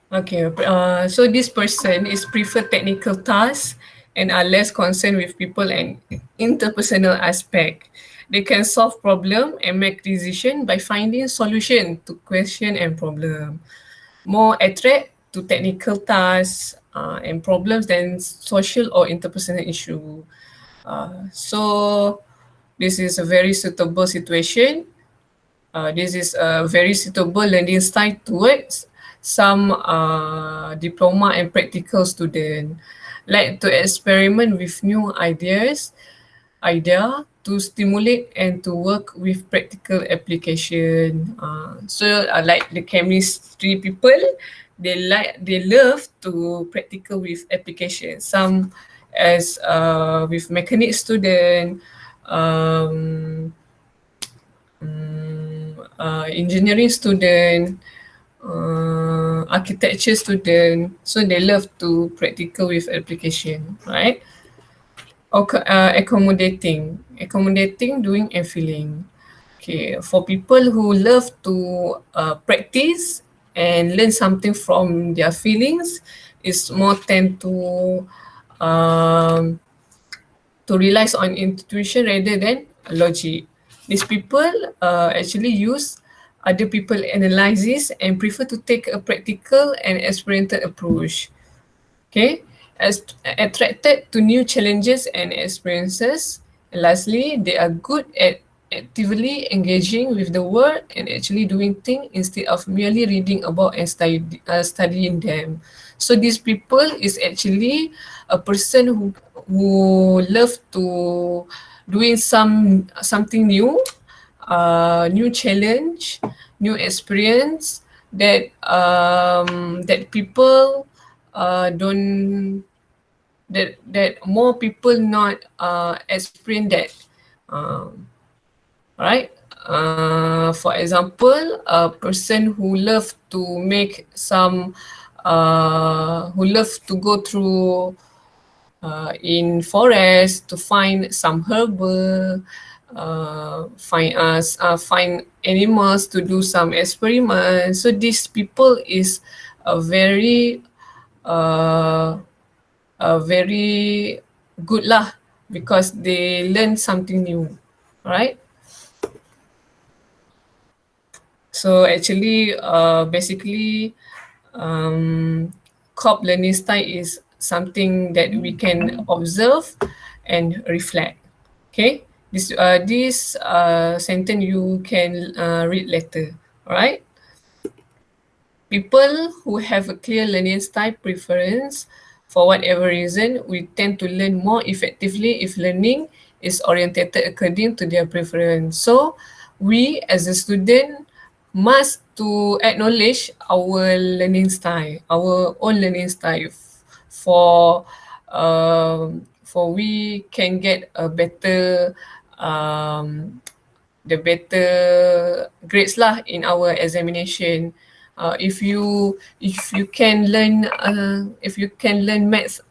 Okay, so this person is prefer technical tasks and are less concerned with people and interpersonal aspect. They can solve problem and make decision by finding solution to question and problem. More attract to technical tasks and problems than social or interpersonal issue. So this is a very suitable situation. This is a very suitable learning style towards some diploma and practical student. Like to experiment with new idea to stimulate and to work with practical application. So like the chemistry people, they love to practical with application. Some as with mechanic student, um, engineering student, architecture student. So they love to practical with application, right? Accommodating, doing and feeling. Okay, for people who love to practice and learn something from their feelings, is more tend um, to rely on intuition rather than logic. These people actually use other people analysis and prefer to take a practical and experiential approach. Okay, as attracted to new challenges and experiences. And lastly, they are good at actively engaging with the world and actually doing things instead of merely reading about and studying them. So these people is actually a person who love to doing something new, new challenge, new experience that people don't that more people not experience that. Um, right? For example, a person who love to make some, who love to go through in forest to find some herbal, find animals to do some experiments. So these people is a uh, very good lah because they learn something new, right? So actually, basically, COP learning style is something that we can observe and reflect. Okay, this sentence you can read later. All right. People who have a clear learning style preference, for whatever reason, we tend to learn more effectively if learning is orientated according to their preference. So we as a student must to acknowledge our learning style, our own learning style for we can get a better the better grades lah in our examination. If you can learn maths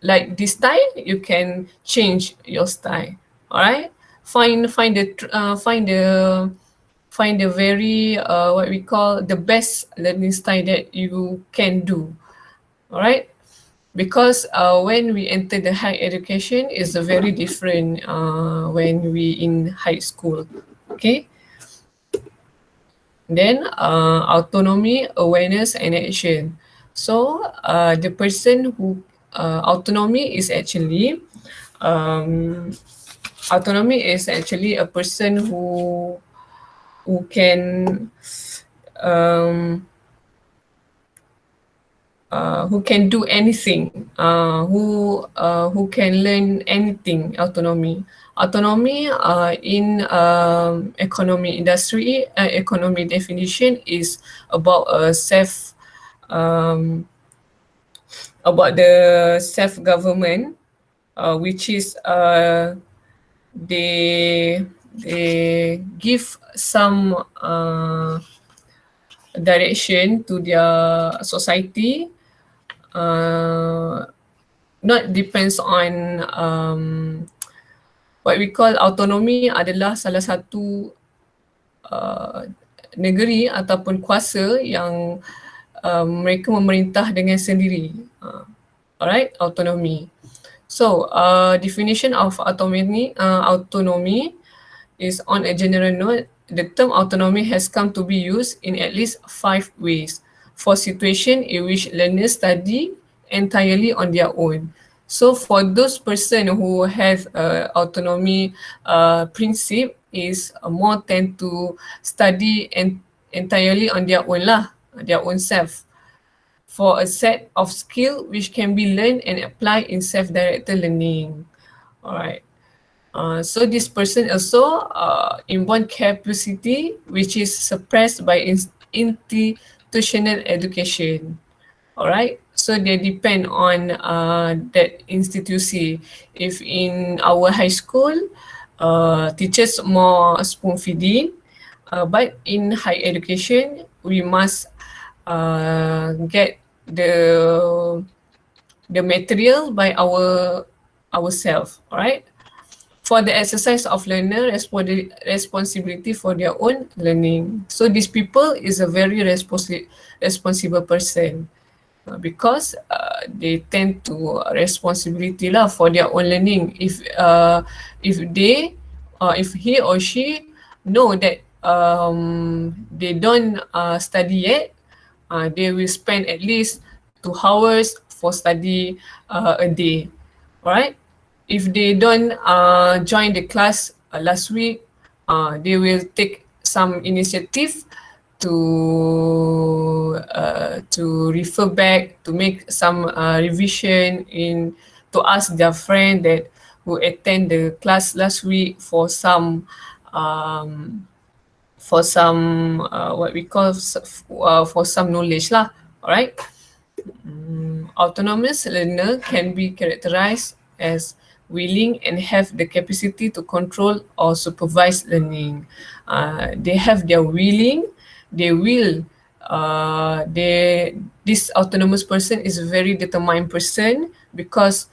like this style, you can change your style. All right, find the very what we call the best learning style that you can do. All right, because when we enter the high education is a very different when we in high school. Okay, then autonomy, awareness and action. So the person who autonomy is actually um, autonomy is actually a person who can um, who can do anything, who can learn anything. Autonomy in economy industry, economy definition is about um, about the self government, which is they give some direction to their society, uh, not depends on what we call autonomy adalah salah satu negeri ataupun kuasa yang mereka memerintah dengan sendiri. Alright, autonomy. So, definition of autonomy is on a general note. The term autonomy has come to be used in at least 5 ways for situation in which learners study entirely on their own. So for those person who have autonomy principle is more tend to study entirely on their own lah, their own self, for a set of skill which can be learned and applied in self-directed learning. Alright. So this person also inborn capacity which is suppressed by institutional education. Alright, so they depend on that institution. If in our high school, teachers more spoon feeding, but in higher education, we must get the material by ourselves. Alright. For the exercise of learner responsibility for their own learning. So these people is a very responsible person. Because they tend to responsibility lah for their own learning. If he or she know that they don't study yet, they will spend at least 2 hours for study a day. Alright. If they don't join the class last week, they will take some initiative to refer back, to make some revision, to ask their friend that who attend the class last week for some what we call for some knowledge lah. Alright. Autonomous learner can be characterized as willing and have the capacity to control or supervise learning. They have their willing. They will. This autonomous person is a very determined person because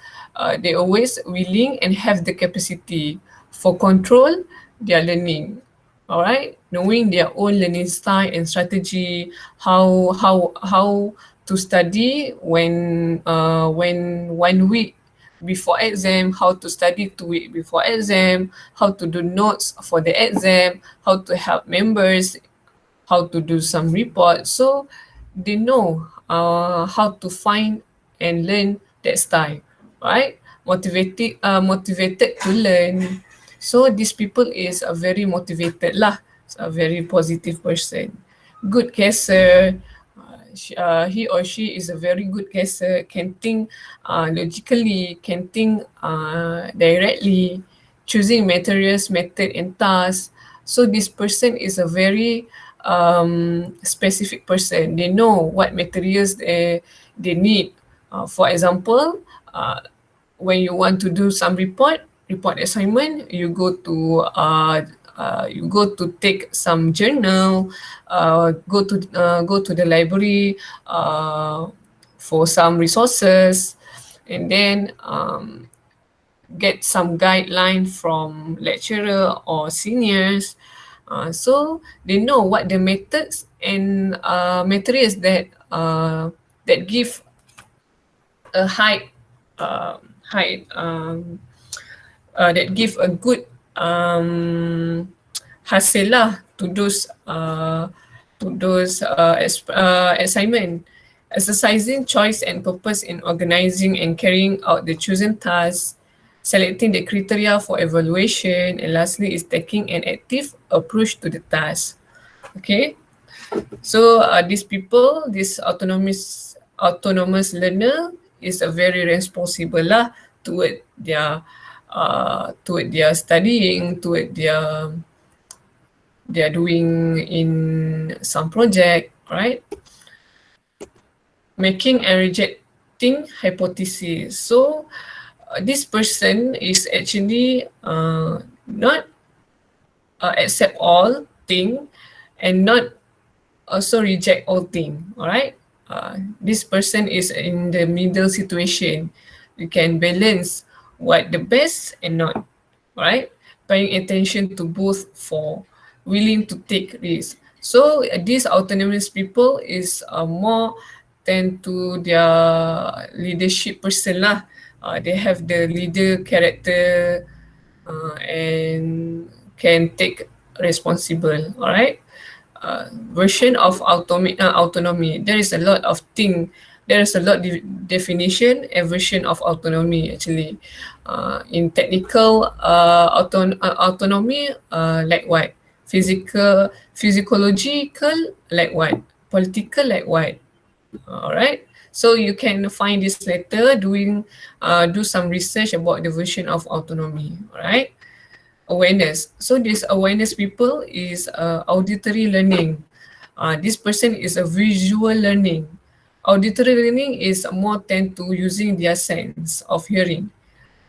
they always willing and have the capacity for control their learning. Alright, knowing their own learning style and strategy, how to study when 1 week before exam, how to study 2 weeks before exam, how to do notes for the exam, how to help members, how to do some report. So they know how to find and learn that style, right? Motivated to learn. So these people is a very motivated lah, a very positive person. Good guesser. He or she is a very good guesser, can think logically, can think directly, choosing materials, method and tasks. So this person is a very specific person. They know what materials they need. For example, when you want to do some report assignment, you go to take some journal, go to the library for some resources, and then get some guideline from lecturer or seniors. So they know what the methods and materials that give a that give a good hasil lah to those assignment. Exercising choice and purpose in organizing and carrying out the chosen tasks, selecting the criteria for evaluation, and lastly is taking an active approach to the task. Okay, so these people, this autonomous learner is a very responsible lah toward their studying, toward their doing in some project, right? Making and rejecting hypothesis. So this person is actually not accept all thing and not also reject all thing. All right. This person is in the middle situation. You can balance what the best and not. All right. Paying attention to both, for willing to take risks. So these autonomous people is more tend to their leadership person lah. They have the leader character and can take responsible. All right. Version of autonomy. There is a lot of thing. There is a lot definition and version of autonomy actually. In technical autonomy, like what? Physiological, like what? Political, like what? All right. So you can find this letter doing do some research about the version of autonomy. All right. Awareness. So this awareness people is auditory learning. This person is a visual learning. Auditory learning is more tend to using their sense of hearing.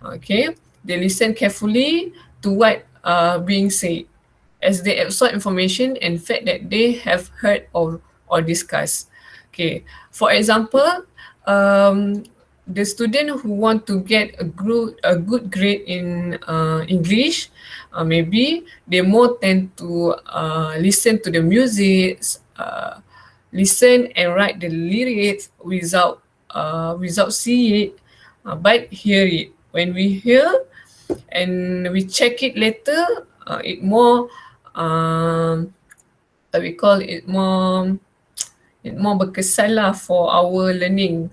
Okay, they listen carefully to what being said as they absorb information and fact that they have heard or discussed. Okay, for example, the student who want to get a good grade in English, maybe they more tend to listen to the music, listen and write the lyrics without see it, but hear it. When we hear and we check it later, it more we call it more berkesan lah for our learning,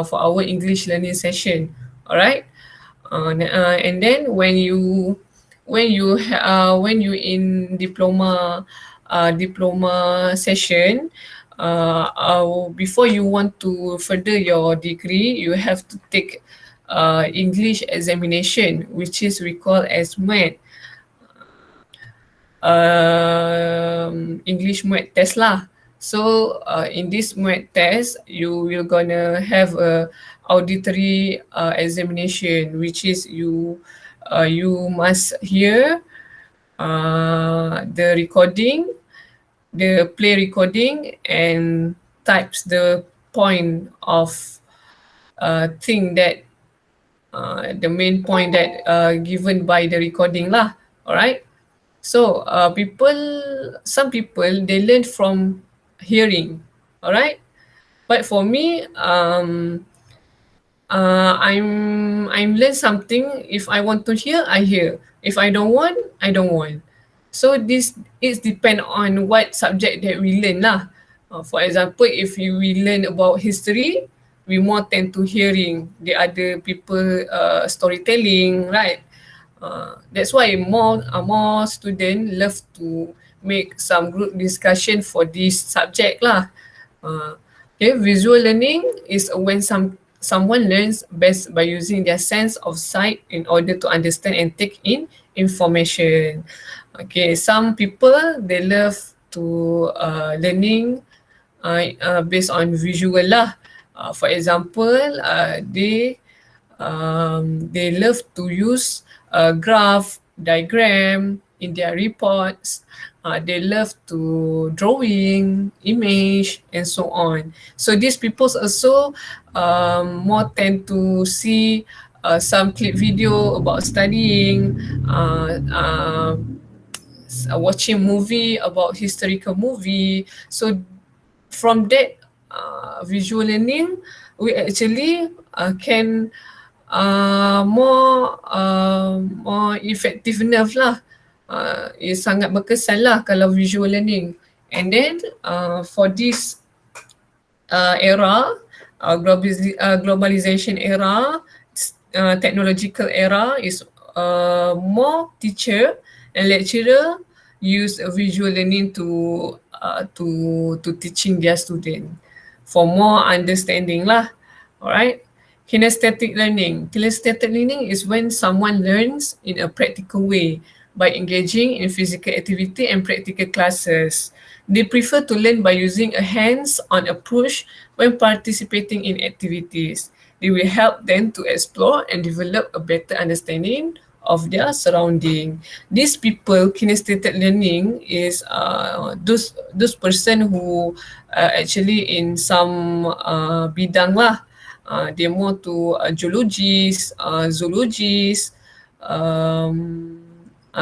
for our English learning session. Alright. And then when you in diploma session, before you want to further your degree, you have to take English examination, which is we call as MAT. English MAT test lah. So in this MAT test, you will gonna have a auditory examination, which is you must hear the recording, the play recording, and types the point of thing that the main point that given by the recording lah. Alright. So some people they learn from hearing. Alright. But for me, I'm learn something. If I want to hear, I hear. If I don't want, I don't want. So this is depend on what subject that we learn lah. For example, if we learn about history, we more tend to hearing the other people storytelling, right? That's why more student love to make some group discussion for this subject lah. Okay, visual learning is when someone learns best by using their sense of sight in order to understand and take in information. Okay, some people they love to learning based on visual lah. For example, they love to use graph, diagram in their reports. They love to drawing, image, and so on. So these people also more tend to see some clip video about studying, watching movie about historical movie. So from that visual learning, we actually can more effectiveness lah. Sangat berkesan lah kalau visual learning. And then for this era, globalization era, technological era, is more teacher and lecturer use visual learning to teaching their student for more understanding lah. Alright. Kinesthetic learning. Kinesthetic learning is when someone learns in a practical way by engaging in physical activity and practical classes. They prefer to learn by using a hands-on approach when participating in activities. They will help them to explore and develop a better understanding of their surrounding. These people, kinesthetic learning is those person who actually in some bidang lah. They're more to geologists, zoologists,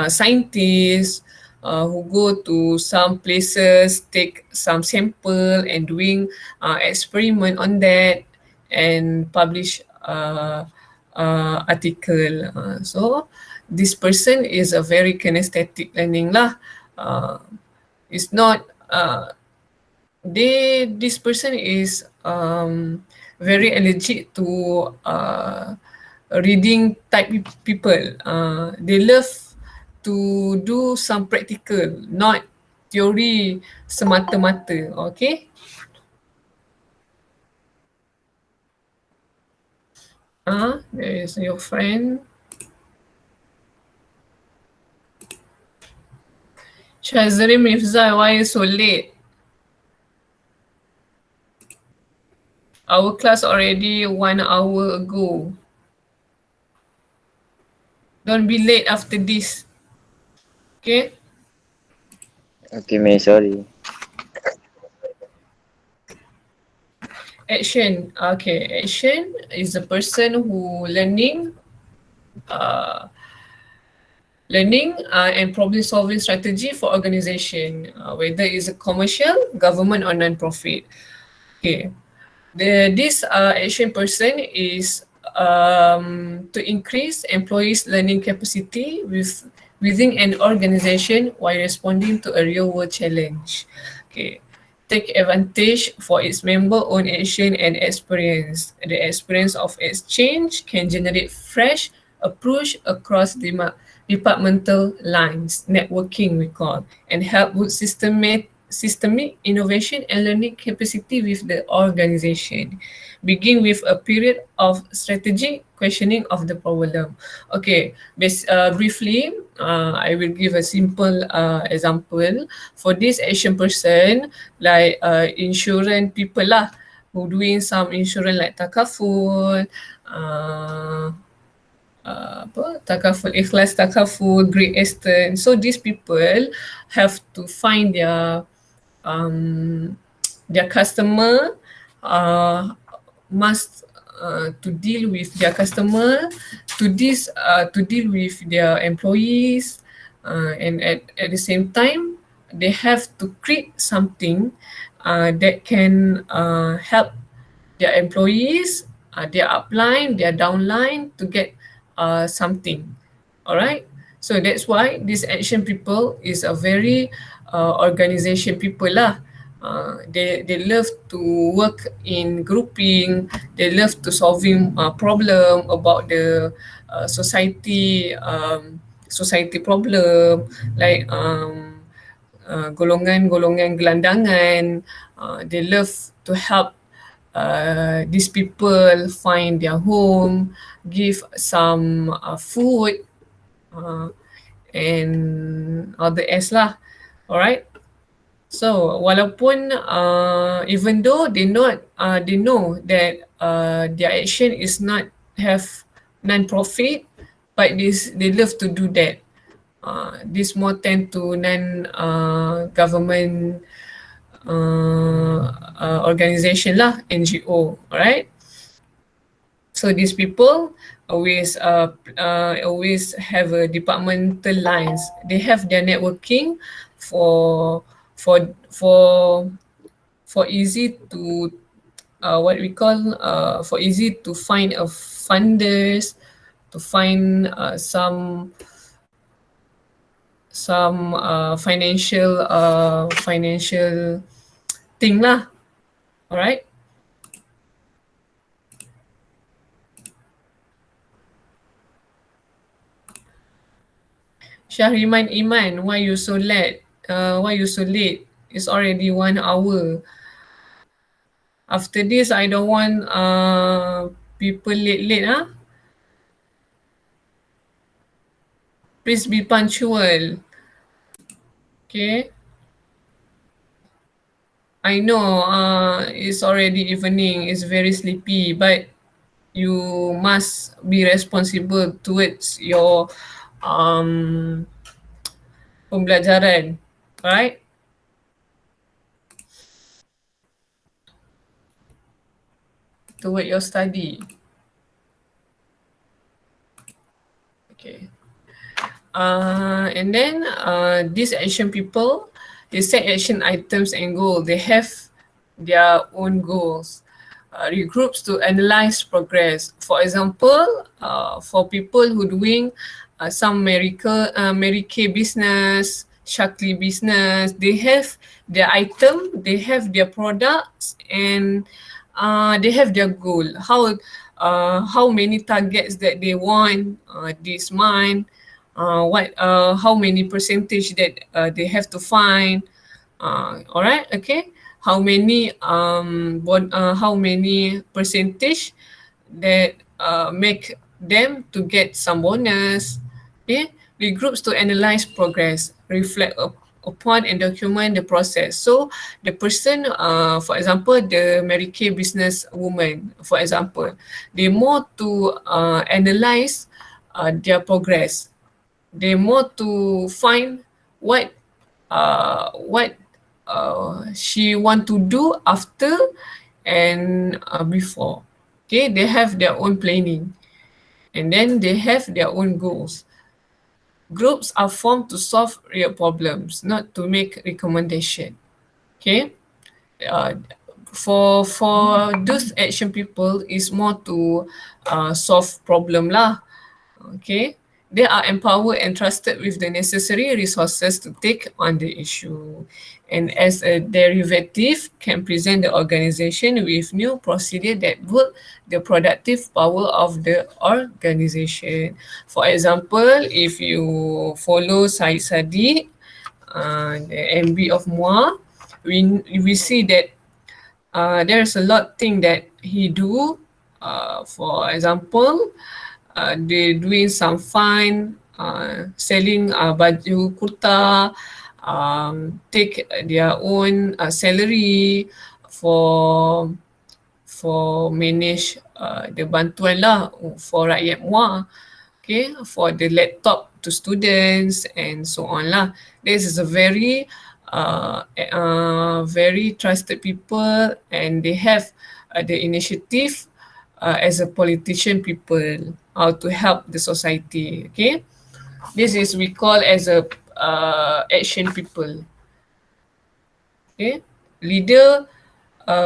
scientists, who go to some places, take some sample and doing experiment on that and publish article. So this person is a very kinesthetic learning lah. It's not this person is very allergic to reading type people. They love to do some practical, not theory semata-mata. Okay. There is your friend. Shazri Mifza, why you so late? Our class already 1 hour ago. Don't be late after this. Okay? Okay, May, sorry. Action. Okay, action is a person who learning and problem solving strategy for organization, whether it's a commercial, government or non-profit. Okay, this action person is to increase employees' learning capacity within an organization while responding to a real world challenge. Okay, take advantage for its member own action and experience. The experience of exchange can generate fresh approach across departmental lines, networking we call, and help with systemic innovation and learning capacity with the organization. Begin with a period of strategic questioning of the problem. Okay, briefly, I will give a simple example. For this action person, like insurance people lah, who doing some insurance like takaful, takaful ikhlas, takaful, Great Eastern. So these people have to find their customer, must to deal with their customer, to deal with their employees, and at the same time they have to create something that can help their employees, their upline, their downline to get something. All right. So that's why this action people is a very organization people lah. They love to work in grouping. They love to solving problem about the society problem like golongan-golongan gelandangan. They love to help these people find their home, give some food, uh, and other S lah. Alright. So walaupun even though they know that their action is not have non-profit, but they love to do that. This more tend to non-government organization lah, NGO. Alright. So these people always have a departmental lines. They have their networking for for for for easy to what we call for easy to find a funders, to find some financial thing lah. Alright. Shahriman Iman, why you so late? Why you so late? It's already 1 hour. After this, I don't want people late, huh? Please be punctual. Okay. I know it's already evening, it's very sleepy, but you must be responsible towards your pembelajaran, right? Toward your study. Okay. And then these action people, they set action items and goals. They have their own goals. Regroups to analyze progress. For example, for people who doing some Mary Kay business, Shakti business, they have their item, they have their products, and they have their goal. How many targets that they want this month, how many percentage that they have to find. All right, okay. How many percentage that make them to get some bonus. Okay, the groups to analyze progress, reflect upon and document the process. So the person, for example, the Mary Kay business woman, for example, they more to analyze their progress. They more to find what what she want to do after and before. Okay, they have their own planning, and then they have their own goals. Groups are formed to solve real problems, not to make recommendation. Okay, uh, for those action people is more to solve problem lah. Okay, they are empowered and trusted with the necessary resources to take on the issue, and as a derivative can present the organization with new procedure that build the productive power of the organization. For example, if you follow Syed Sadiq, the MB of MUA, we see that there's a lot thing that he do. For example, they doing some fine, selling baju kurta, take their own salary for manage the bantuan lah for rakyat MUA. Okay, for the laptop to students and so on lah. This is a very trusted people, and they have the initiative as a politician people how to help the society. Okay, this is we call as a action people. Okay, leader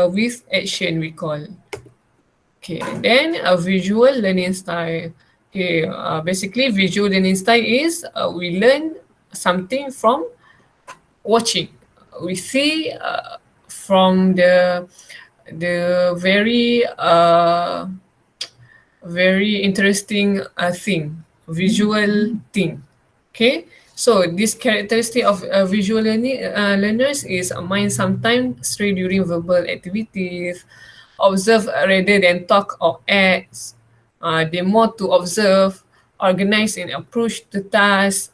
with action we call. Okay, and then a visual learning style. Okay, basically visual learning style is we learn something from watching. We see from the very interesting thing, visual thing. Okay, so this characteristic of visual learners is mind sometimes stray during verbal activities, observe rather than talk or act. They more to observe, organize and approach the task,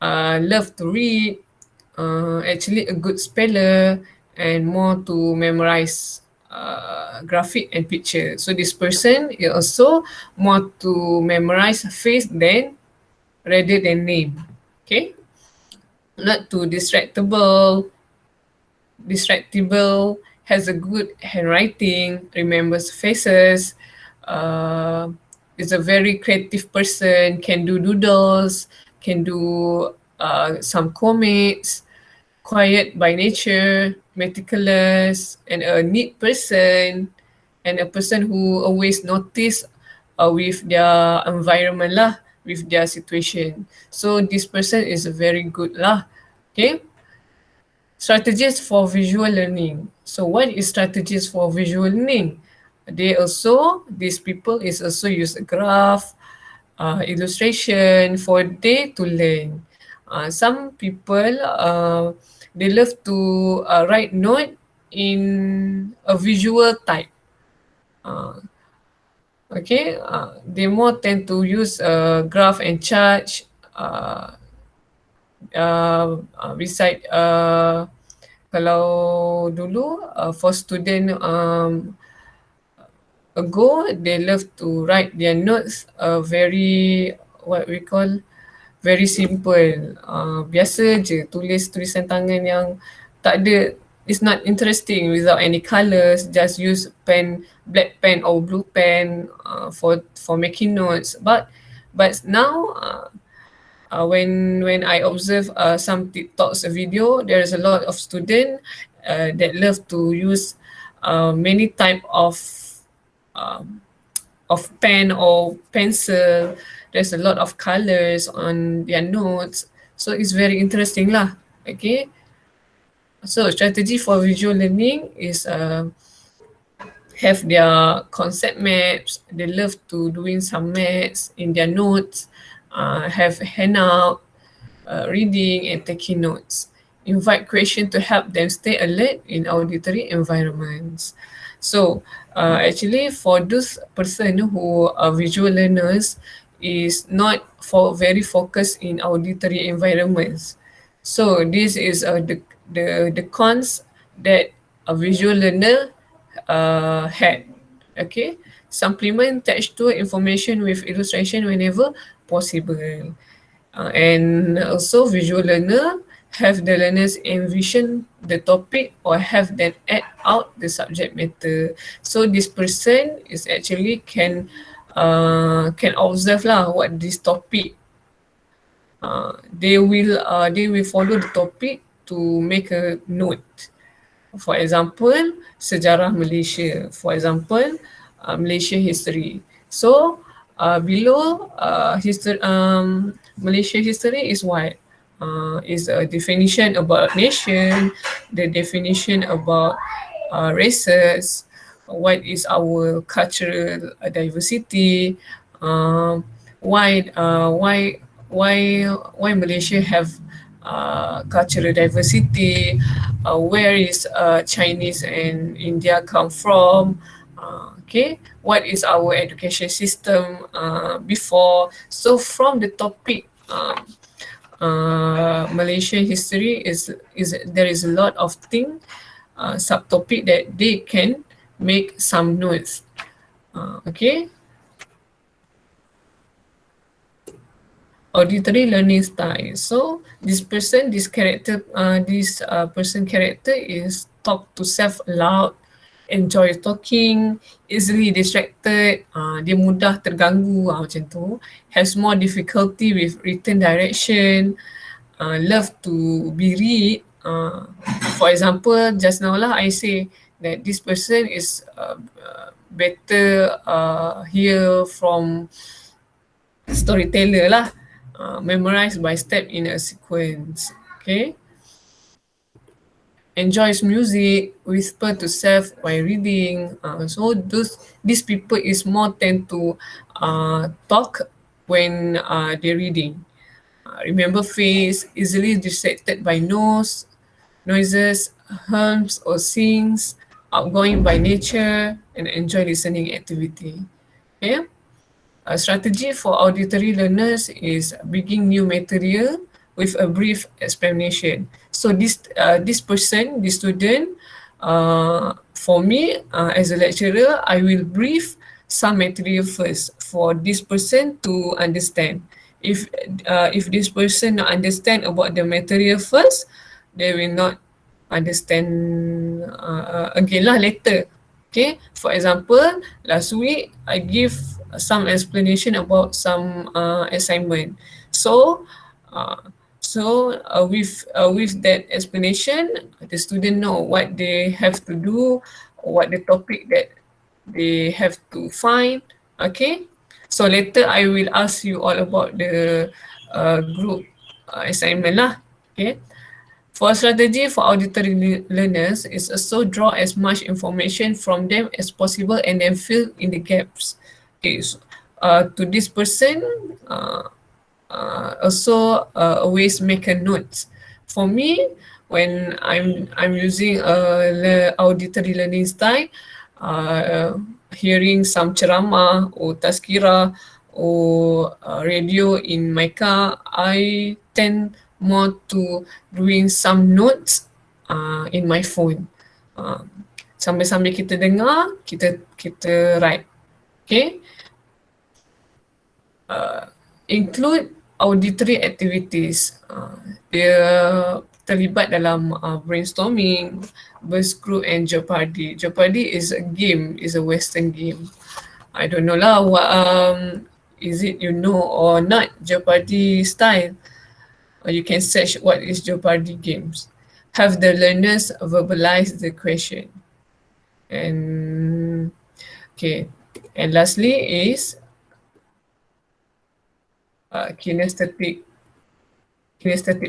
love to read, actually a good speller, and more to memorize graphic and picture. So this person is also more to memorize face than rather than name. Okay, not too distractible, has a good handwriting, remembers faces, is a very creative person, can do doodles, can do some comics, quiet by nature, meticulous, and a neat person, and a person who always notice with their environment lah, with their situation. So this person is very good lah. Okay. Strategies for visual learning. So what is strategies for visual learning? These people is also use a graph, illustration for they to learn. Some people, they love to write note in a visual type. Okay, they more tend to use graph and chart, beside kalau dulu for student ago, they love to write their notes very what we call very simple. Biasa je tulis tulisan tangan yang tak ada, it's not interesting without any colours, just use pen, black pen or blue pen for making notes. But now when I observe some TikToks video, there is a lot of students that love to use many type um, of pen or pencil. There's a lot of colors on their notes, so it's very interesting lah. Okay, so strategy for visual learning is have their concept maps. They love to doing some maths in their notes. Have handout, reading and taking notes. Invite question to help them stay alert in auditory environments. So actually for those person who are visual learners is not for very focused in auditory environments. So this is the cons that a visual learner had. Okay, supplement textual information with illustration whenever possible. And also visual learner have the learners envision the topic or have them act out the subject matter. So this person is actually can observe lah what this topic. They will follow the topic to make a note. For example, sejarah Malaysia. For example, Malaysia history. So below Malaysia history is what? Is a definition about nation, the definition about races, what is our cultural diversity, why Malaysia have cultural diversity, where is Chinese and India come from, okay, what is our education system before. So from the topic Malaysian history is there is a lot of thing subtopic that they can make some notes. Okay. Auditory learning style. So this person character is talk to self aloud, enjoy talking, easily distracted, dia mudah terganggu macam tu, has more difficulty with written direction, love to be read. For example, just now lah I say that this person is better hear from storyteller lah, memorized by step in a sequence. Okay. Enjoys music, whisper to self while reading. So these people is more tend to talk when they're reading. Remember face, easily distracted by noises, hums or sings, outgoing by nature, and enjoy listening activity. Okay. A strategy for auditory learners is bringing new material with a brief explanation. So this person, this student, for me as a lecturer, I will brief some material first for this person to understand. If this person not understand about the material first, they will not understand again lah later. Okay, for example, last week I give some explanation about some assignment. So with that explanation, the student know what they have to do, what the topic that they have to find. Okay, so later I will ask you all about the group assignment lah. Okay. For strategy for auditory learners is also draw as much information from them as possible and then fill in the gaps. Okay, so, to this person, also always make a note. For me, when I'm using auditory learning style, hearing some ceramah or tazkirah or radio in my car, I tend more to doing some notes in my phone. Sambil-sambil kita dengar, kita write. Okay. Include auditory activities. Dia terlibat dalam brainstorming, burst group and Jeopardy. Jeopardy is a game, is a Western game. I don't know lah what is it you know or not Jeopardy style? Or you can search what is Jeopardy games. Have the learners verbalize the question. And okay, and lastly is kinesthetic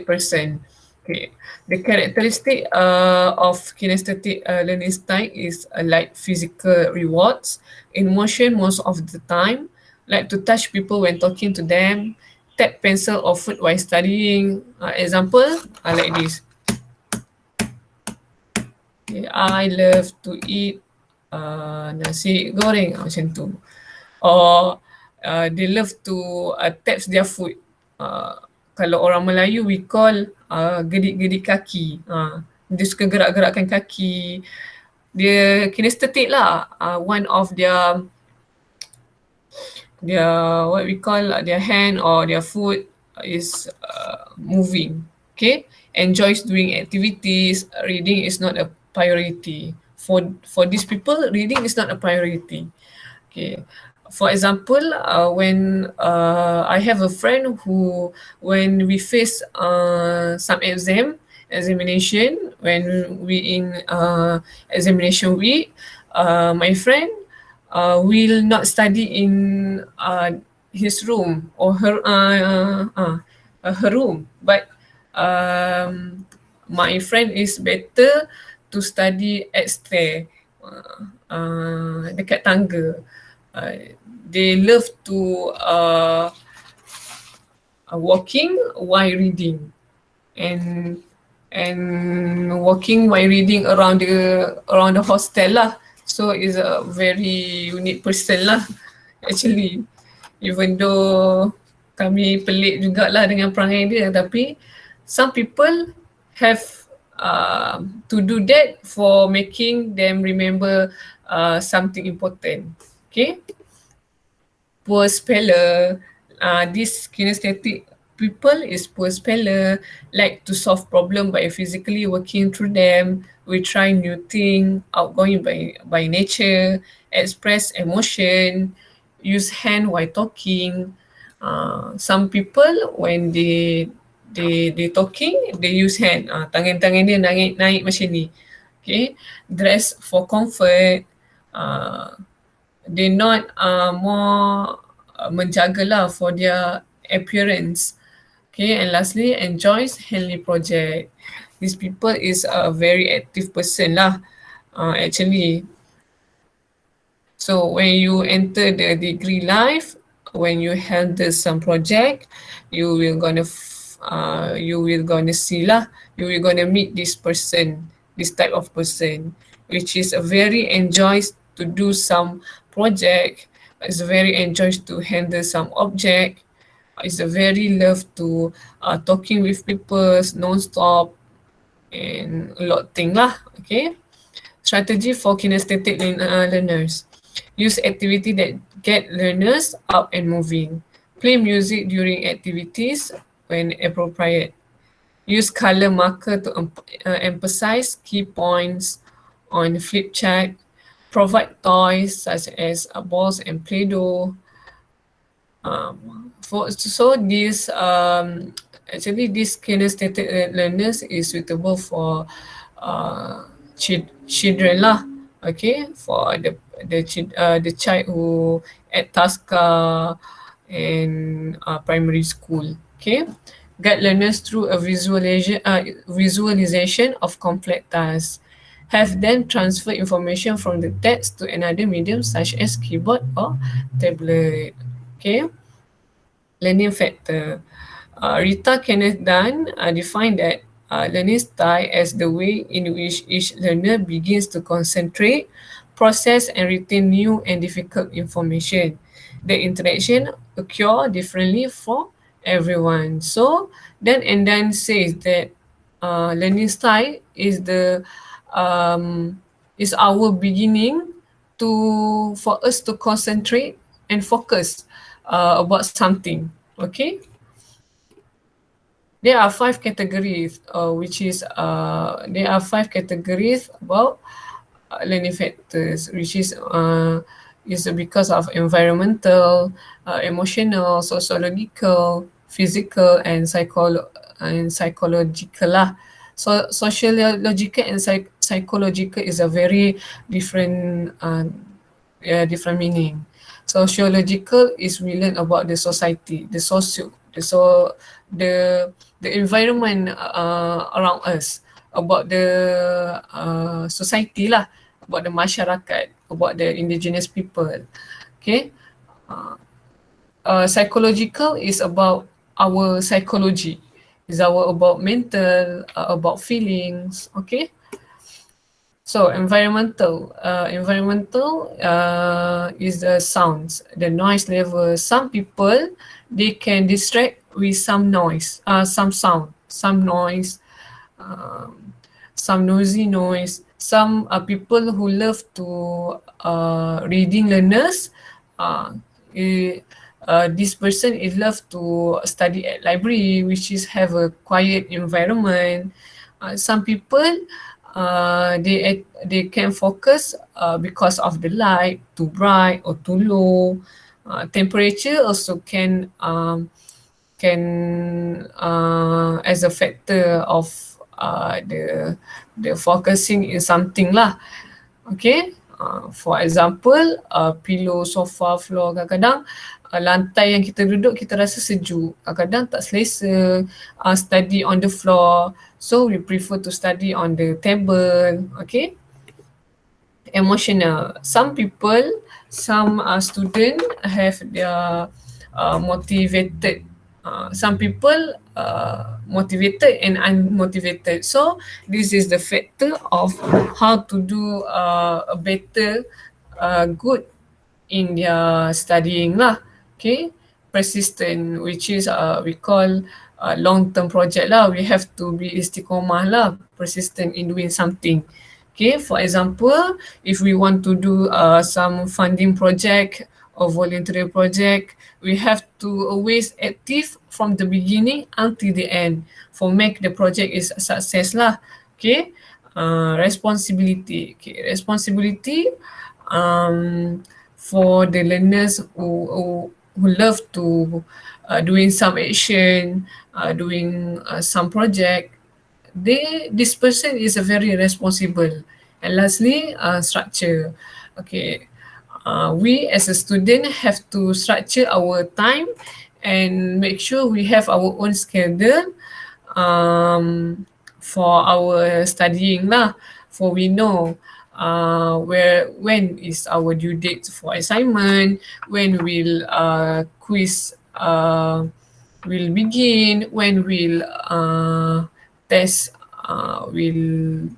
person. Okay, the characteristic of kinesthetic learning style is like physical rewards, in motion most of the time, like to touch people when talking to them, tap pencil or food while studying. Example, like this. Okay, I love to eat nasi goreng macam tu. Or they love to tap their foot. Uh, Kalau orang Melayu we call gedik-gedik kaki. Dia suka gerak-gerakkan kaki. Dia kinesthetic lah. One of their what we call their hand or their foot is moving. Okay, enjoys doing activities. Reading is not a priority for these people. Reading is not a priority. Okay, for example, when I have a friend who, when we face some examination, when we in examination week, my friend will not study in his room or her room, but my friend is better to study at stair, dekat tangga. They love to walking while reading, and walking while reading around the hostel lah. So is a very unique person lah actually, even though kami pelik jugalah dengan perangai dia, tapi some people have to do that for making them remember something important. Okay, poor speller. This kinesthetic people is poor speller, like to solve problem by physically working through them. We try new thing, outgoing by nature, express emotion, use hand while talking. Some people when they talking, they use hand. Tangan-tangan dia naik macam ni. Okay, dress for comfort. They not more menjagalah for their appearance. Okay, and lastly, enjoys Henley project. These people is a very active person lah, actually. So when you enter the degree life, when you handle some project, you will gonna see lah, you will gonna meet this person, this type of person, which is a very enjoys to do some project, is very enjoys to handle some object, is a very love to talking with people non-stop, and a lot thing lah. Okay, strategy for kinesthetic learners. Use activity that get learners up and moving. Play music during activities when appropriate. Use color marker to emphasize key points on flip chart. Provide toys such as balls and Play-Doh. Actually this kinesthetic learners is suitable for children lah. Okay, for the child who at Tasca and primary school. Okay, guide learners through a visualization of complex tasks. Have them transfer information from the text to another medium such as keyboard or tablet. Okay, learning factor. Rita Kenneth Dunn defined that learning style as the way in which each learner begins to concentrate, process and retain new and difficult information. The interaction occur differently for everyone. So Dan and Dan says that learning style is is our beginning for us to concentrate and focus about something. Okay. There are 5 categories, there are 5 categories about learning factors, which is is because of environmental, emotional, sociological, physical, and psychological lah. So sociological and psychological is a very different different meaning. Sociological is we learn about the society, the the environment around us, about the society lah, about the masyarakat, about the indigenous people. Okay. Psychological is about our psychology, is our about mental, about feelings. Okay. So environmental is the sounds, the noise level. Some people, they can distract with some noise, some sound, some noise, um, some noisy noise. Some people who love to reading learners, uh, eh, this person is love to study at library, which is have a quiet environment. Some people they can focus because of the light too bright or too low. Temperature also can as a factor of the focusing in something lah. Okay. For example, pillow, sofa, floor, kadang-kadang lantai yang kita duduk kita rasa sejuk, kadang-kadang tak selesa study on the floor, so we prefer to study on the table. Okay. Emotional, some people, some student have their motivated, some people motivated and unmotivated. So this is the factor of how to do a better good in their studying lah. Okay. Persistent, which is we call long-term project lah. We have to be istiqomah lah, persistent in doing something. Okay, for example, if we want to do some funding project or voluntary project, we have to always active from the beginning until the end for make the project is a success lah. Okay, responsibility. Okay, responsibility for the learners who love to doing some action, doing some project. This person is a very responsible. And lastly, structure. Okay, we as a student have to structure our time and make sure we have our own schedule for our studying lah. For we know when is our due date for assignment, when will quiz will begin, when will test will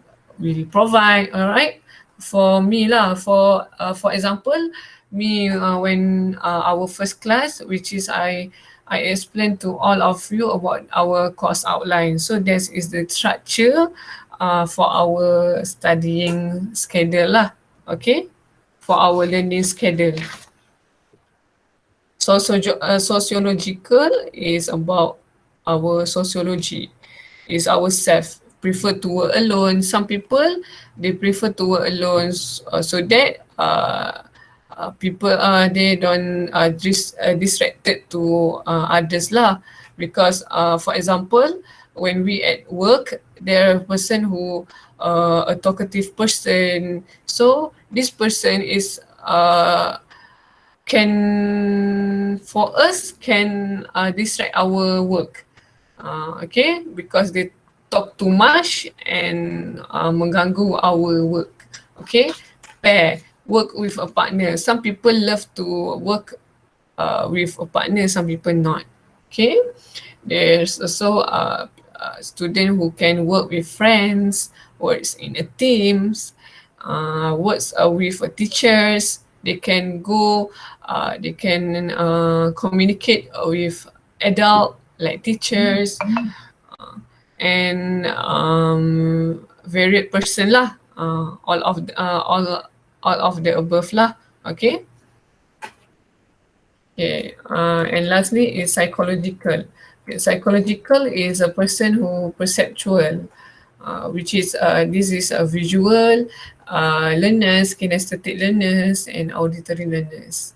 provide. All right. For me lah, for example, me when our first class, which is I explained to all of you about our course outline. So this is the structure for our studying schedule lah. Okay, for our learning schedule. Sociological is about our sociology, is ourself. Prefer to work alone. Some people, they prefer to work alone so that people they don't distracted to others lah. Because for example, when we at work, there are person who a talkative person, so this person is can for us can distract our work. Okay, because they talk too much and mengganggu our work. Okay, pair, work with a partner. Some people love to work with a partner, some people not. Okay, there's also a student who can work with friends, works in a teams, works with teachers. They can go, they can communicate with adult like teachers. And varied person lah, all of the above lah. Okay. Okay. And lastly is psychological. Okay, psychological is a person who perceptual. which is this is a visual learners, kinesthetic learners, and auditory learners.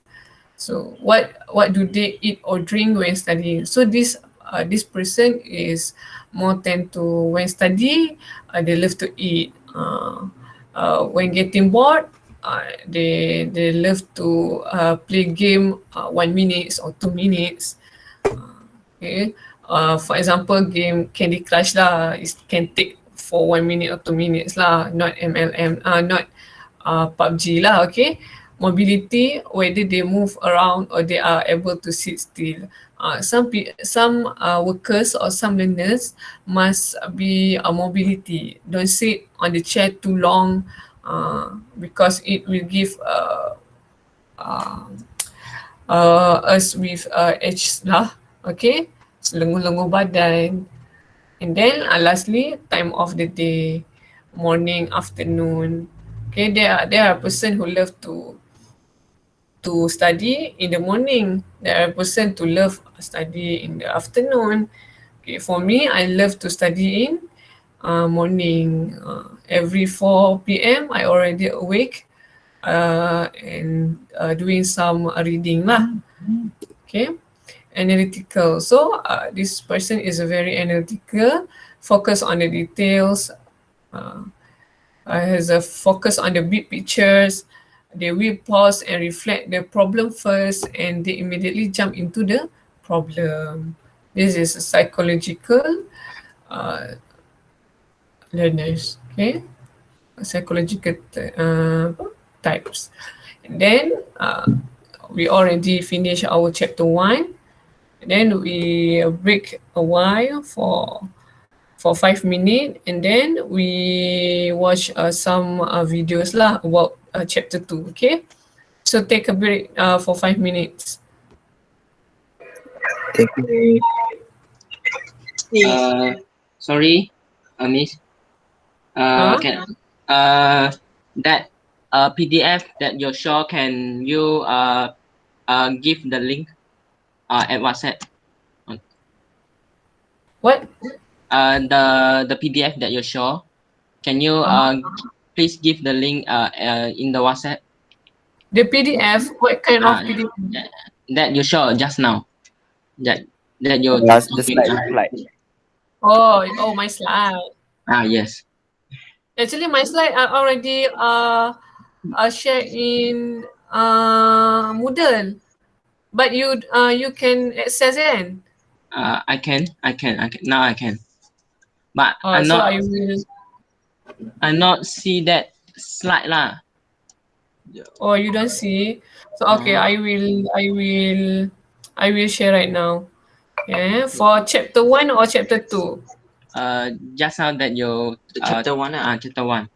So what do they eat or drink when studying? So this person is more tend to when study, they love to eat. When getting bored, they love to play game 1 minute or 2 minutes. Okay. For example, game Candy Crush lah, it can take for 1 minute or 2 minutes lah, not MLM, not PUBG lah. Okay. Mobility, whether they move around or they are able to sit still. Some workers or some learners must be mobility. Don't sit on the chair too long, because it will give us with edge lah. Okay, lengur-lengur badan. And then lastly, time of the day, morning, afternoon. Okay, there are person who love to study in the morning. There are person to love study in the afternoon. Okay, for me, I love to study in morning. Every 4 p.m. I already awake and doing some reading lah. Okay, analytical. So this person is a very analytical, focus on the details, has a focus on the big pictures. They will pause and reflect the problem first, and they immediately jump into the problem. This is a psychological learners. Okay, psychological types. And then we already finished our chapter 1. And then we break a while for 5 minutes, and then we watch some videos lah about chapter 2. Okay, so take a break for 5 minutes. Thank you. Sorry, Miss. Can that PDF that you show, can you give the link at WhatsApp? What? The PDF that you show, can you please give the link in the WhatsApp? The PDF? What kind of PDF? That you show just now. That you Last the slide. Oh, my slide. Yes. Actually, my slide I already share in Moodle, but you can access it. I can. Now I can. But I So I will. not see that slide lah. Oh, you don't see? So okay, I will share right now. Yeah, for chapter 1 or chapter 2? Just now that you chapter 1. Chapter 1.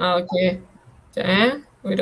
Okay. Wait.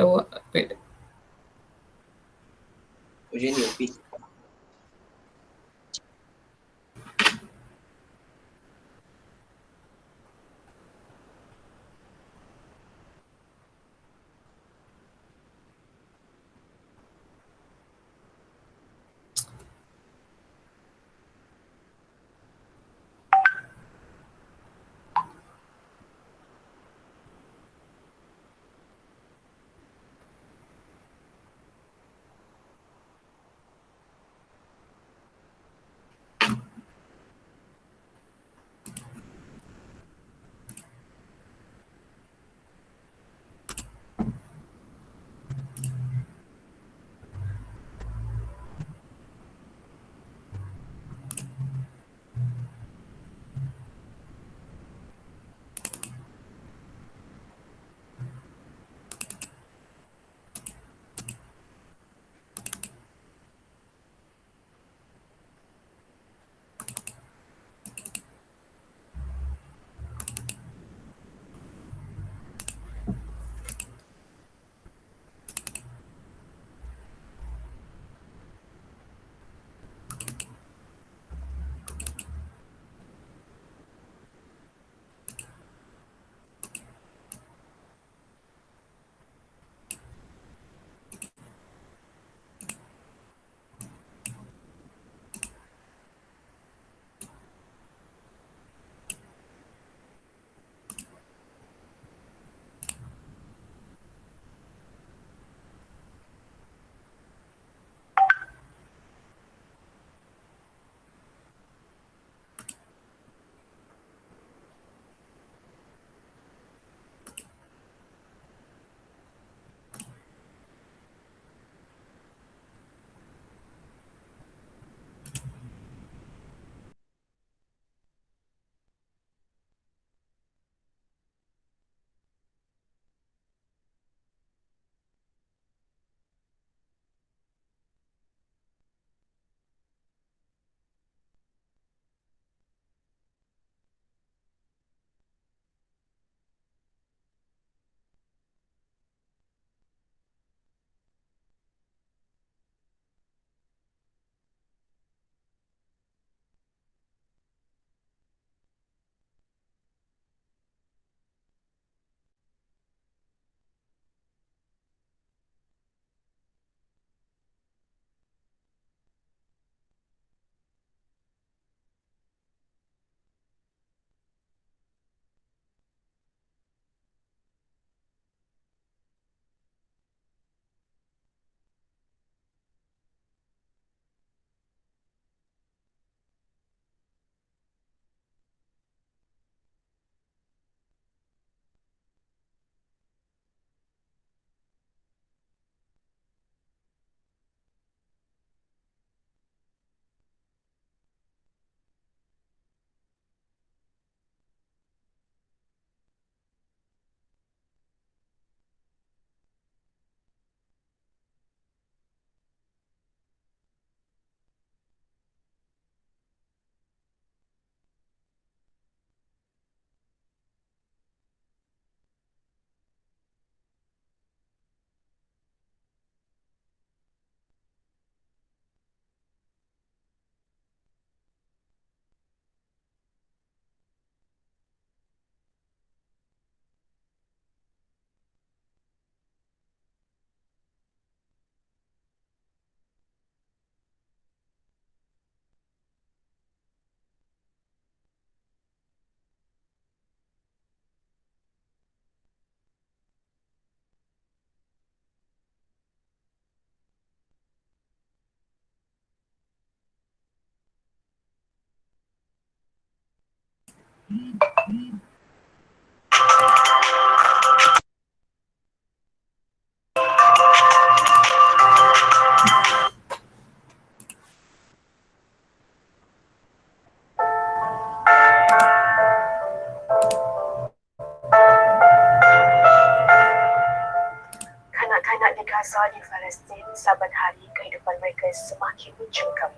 Kanak-kanak di Gaza di Palestin, saban hari kehidupan mereka semakin mencengkam.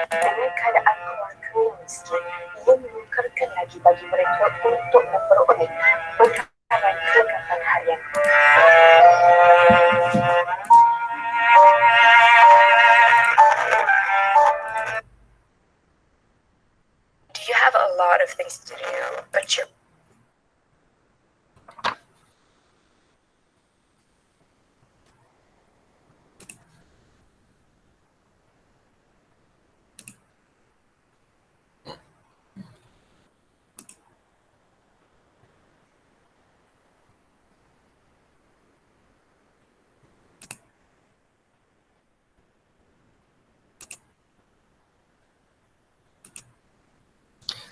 Dengan keadaan keluarga yang miskin, ia menukarkan lagi bagi mereka untuk memperoleh bekalan kelengkapan harian. Do you have a lot of things to do, but you're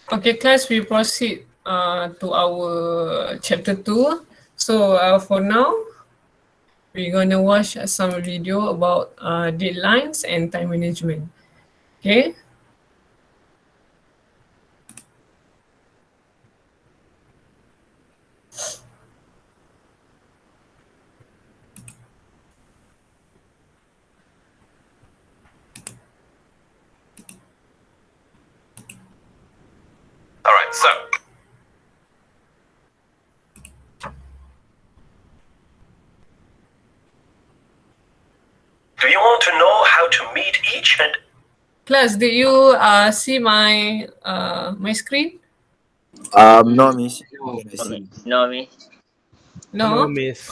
Okay, class, we proceed to our chapter 2. So for now, we're going to watch some video about deadlines and time management. Okay. All right, so do you want to know how to meet each and Class, did you see my my screen? No, miss. No, I see. No, miss. No. miss.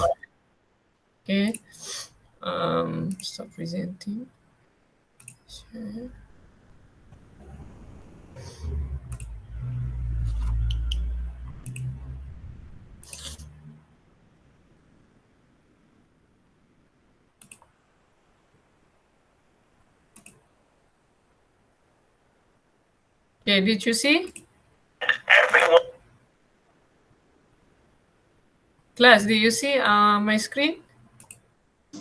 Okay. Stop presenting. Share. Okay, did you see? everyone? Class, did you see my screen?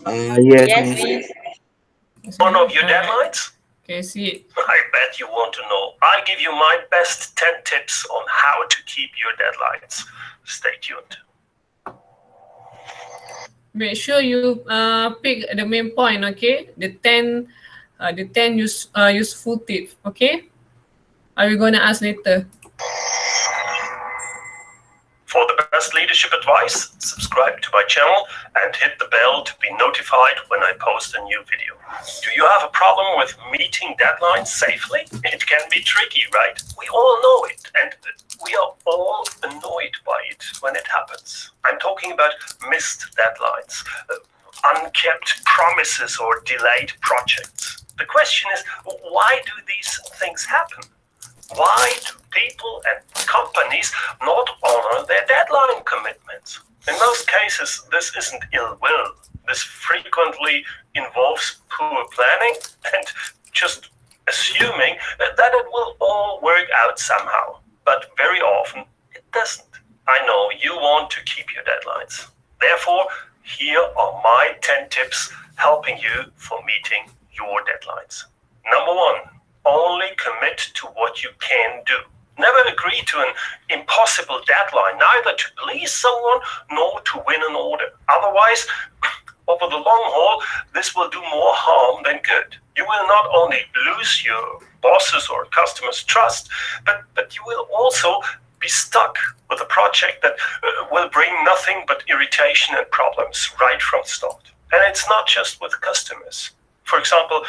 Yes, Yes, miss. miss. One of your Alright. deadlines? Okay, see it. I bet you want to know. I'll give you my best 10 tips on how to keep your deadlines. Stay tuned. Make sure you pick the main point, okay? The 10 useful tips, okay? Are we gonna ask later? For the best leadership advice, subscribe to my channel and hit the bell to be notified when I post a new video. Do you have a problem with meeting deadlines safely? It can be tricky, right? We all know it, and we are all annoyed by it when it happens. I'm talking about missed deadlines, unkept promises, or delayed projects. The question is, why do these things happen? Why do people and companies not honor their deadline commitments? In most cases, this isn't ill will. This frequently involves poor planning and just assuming that it will all work out somehow. But very often, it doesn't. I know you want to keep your deadlines. Therefore, here are my 10 tips helping you for meeting your deadlines. Number 1. Only commit to what you can do. Never agree to an impossible deadline, neither to please someone nor to win an order. Otherwise, over the long haul, this will do more harm than good. You will not only lose your bosses or customers' trust, but you will also be stuck with a project that will bring nothing but irritation and problems right from the start. And it's not just with customers. For example,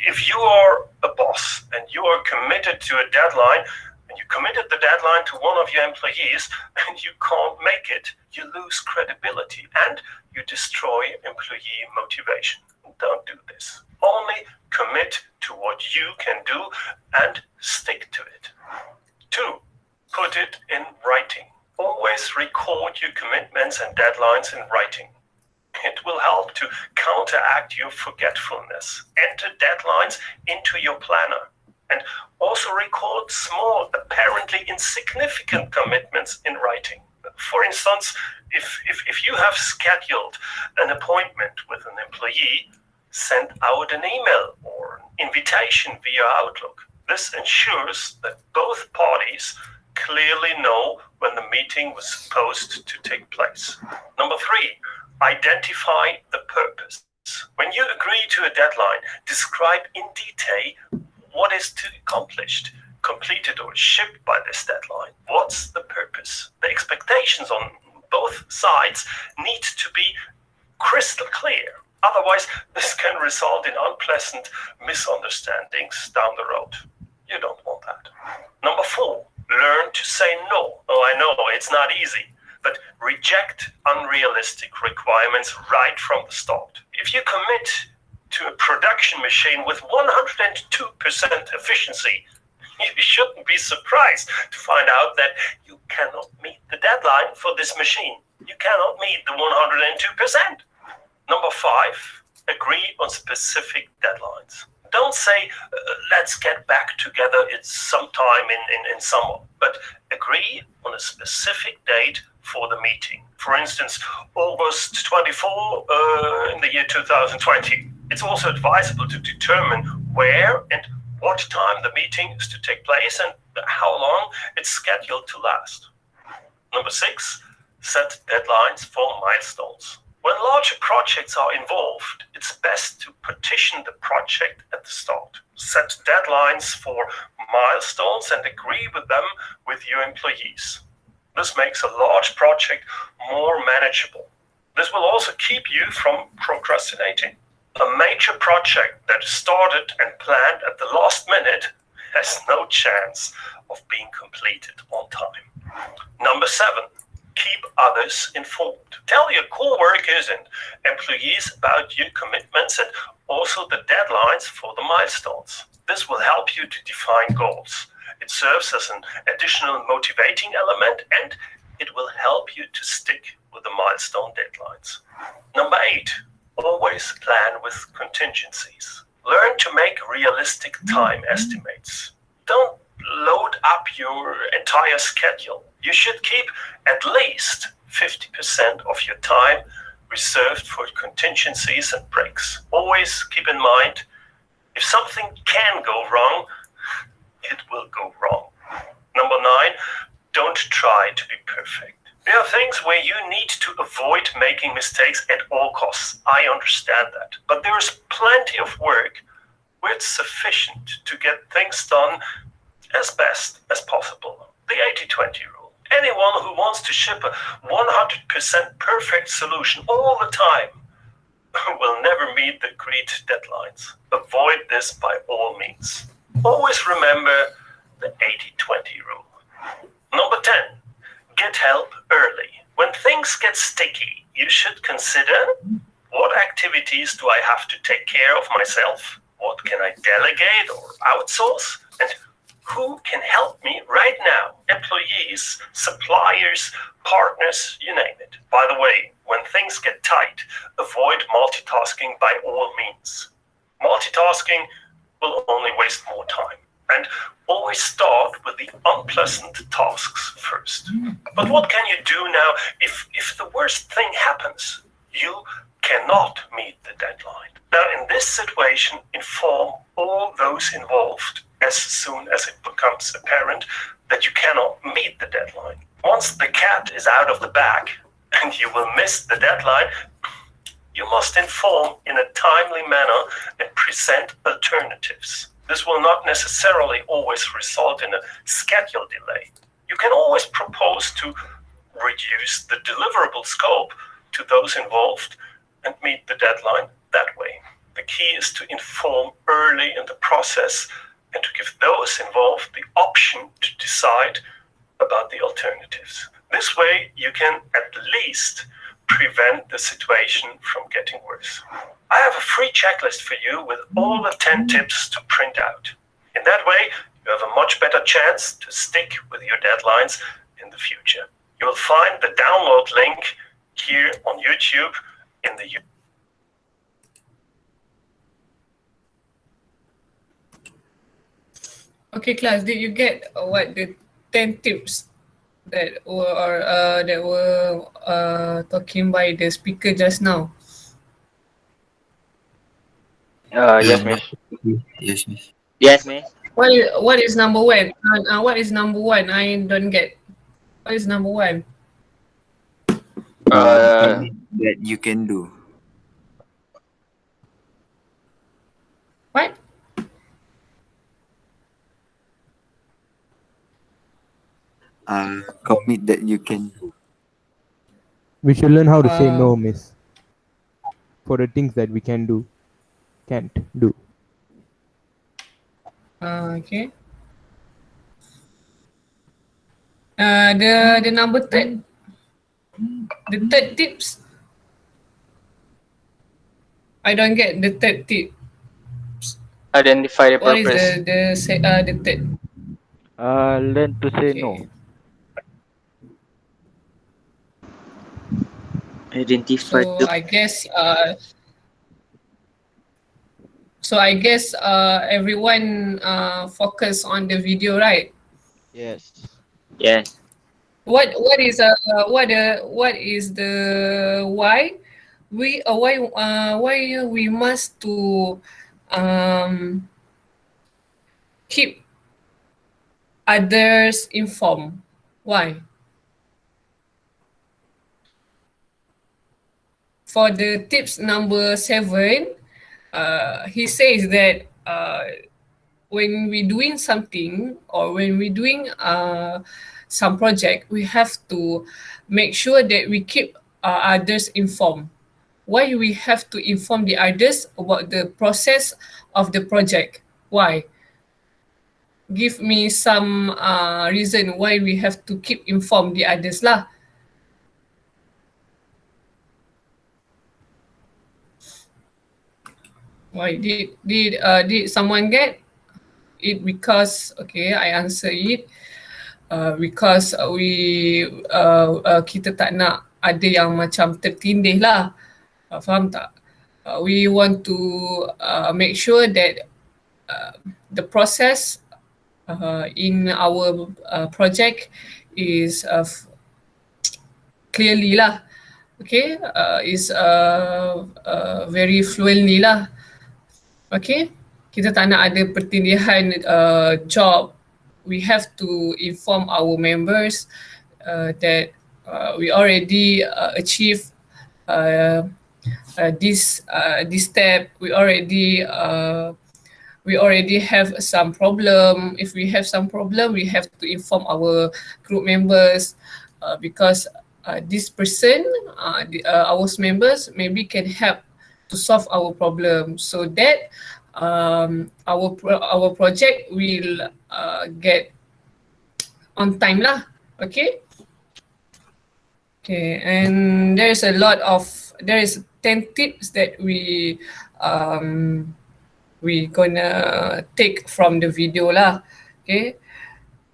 if you are a boss and you are committed to a deadline, and you committed the deadline to one of your employees and you can't make it, you lose credibility and you destroy employee motivation. Don't do this. Only commit to what you can do and stick to it. 2. Put it in writing. Always record your commitments and deadlines in writing. It will help to counteract your forgetfulness. Enter deadlines into your planner. And also record small, apparently insignificant commitments in writing. For instance, if you have scheduled an appointment with an employee, send out an email or an invitation via Outlook. This ensures that both parties clearly know when the meeting was supposed to take place. Number 3, identify the purpose. When you agree to a deadline, describe in detail what is to be accomplished, completed or shipped by this deadline. What's the purpose? The expectations on both sides need to be crystal clear. Otherwise, this can result in unpleasant misunderstandings down the road. You don't want that. Number 4, learn to say no. Oh, I know it's not easy, but reject unrealistic requirements right from the start. If you commit to a production machine with 102% efficiency, you shouldn't be surprised to find out that you cannot meet the deadline for this machine. You cannot meet the 102%. Number 5, agree on specific deadlines. Don't say, let's get back together, it's sometime in summer, but agree on a specific date for the meeting. For instance, August 24 in the year 2020. It's also advisable to determine where and what time the meeting is to take place and how long it's scheduled to last. Number 6, set deadlines for milestones. When larger projects are involved, it's best to partition the project at the start. Set deadlines for milestones and agree with them with your employees. This makes a large project more manageable. This will also keep you from procrastinating. A major project that is started and planned at the last minute has no chance of being completed on time. Number 7, keep others informed. Tell your co-workers and employees about your commitments and also the deadlines for the milestones. This will help you to define goals. It serves as an additional motivating element and it will help you to stick with the milestone deadlines. Number 8, always plan with contingencies. Learn to make realistic time estimates. Don't load up your entire schedule. You should keep at least 50% of your time reserved for contingencies and breaks. Always keep in mind, if something can go wrong, it will go wrong. Number 9, don't try to be perfect. There are things where you need to avoid making mistakes at all costs. I understand that. But there is plenty of work where it's sufficient to get things done as best as possible. The 80-20 rule. Anyone who wants to ship a 100% perfect solution all the time will never meet the agreed deadlines. Avoid this by all means. Always remember the 80-20 rule. Number 10, get help early. When things get sticky, you should consider, what activities do I have to take care of myself? What can I delegate or outsource? And who can help me right now? Employees, suppliers, partners, you name it. By the way, when things get tight, avoid multitasking by all means. Multitasking will only waste more time. And always start with the unpleasant tasks first. But what can you do now if the worst thing happens? You cannot meet the deadline. Now, in this situation, inform all those involved as soon as it becomes apparent that you cannot meet the deadline. Once the cat is out of the bag and you will miss the deadline, you must inform in a timely manner and present alternatives. This will not necessarily always result in a schedule delay. You can always propose to reduce the deliverable scope to those involved and meet the deadline that way. The key is to inform early in the process and to give those involved the option to decide about the alternatives. This way, you can at least prevent the situation from getting worse. I have a free checklist for you with all the 10 tips to print out. In that way, you have a much better chance to stick with your deadlines in the future. You will find the download link here on YouTube in the Okay, class, did you get what the 10 tips that were talking by the speaker just now? Yes, miss. Yes, miss. Yes, miss. What is number one? What is number one? I don't get. What is number one? Commit that you can do. What? Commit that you can do. We should learn how to say no, Uh, miss. For the things that we can't do. Okay. The number third. The third tips. I don't get the third tip. Identify the What is purpose. the third? Learn to say Okay. no. Identify So the I guess everyone focus on the video, right? Yes. yes. What is the why we must to keep others informed? Why? For the tips number 7, he says that when we doing something or when we doing some project, we have to make sure that we keep others informed. Why we have to inform the others about the process of the project? Why? Give me some reason why we have to keep inform the others lah. Why did someone get it? Because okay, I answer it. Because kita tak nak ada yang macam tertindih lah. Faham tak? We want to make sure that the process in our project is clearly lah. Okay, is very fluently lah. Okay, kita tak nak ada pertindihan job. We have to inform our members that we already achieve this step. We already have some problem. If we have some problem, we have to inform our group members because this person, our members, maybe can help to solve our problem, so that our project will get on time lah. Okay. Okay, and there is 10 tips that we gonna take from the video lah. Okay,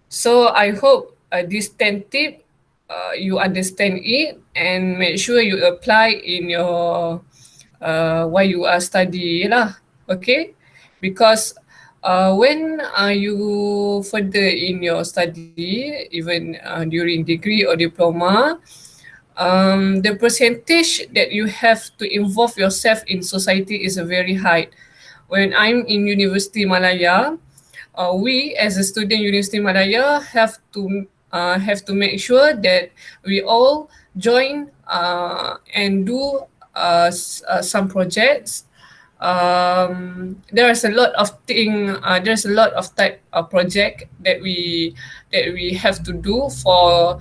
so I hope this 10 tip you understand it and make sure you apply in your while you are studying lah. Okay, because when you further in your study, even during degree or diploma, the percentage that you have to involve yourself in society is very high. When I'm in University Malaya, we as a student University Malaya have to make sure that we all join and do some projects. There's a lot of type of project that we have to do for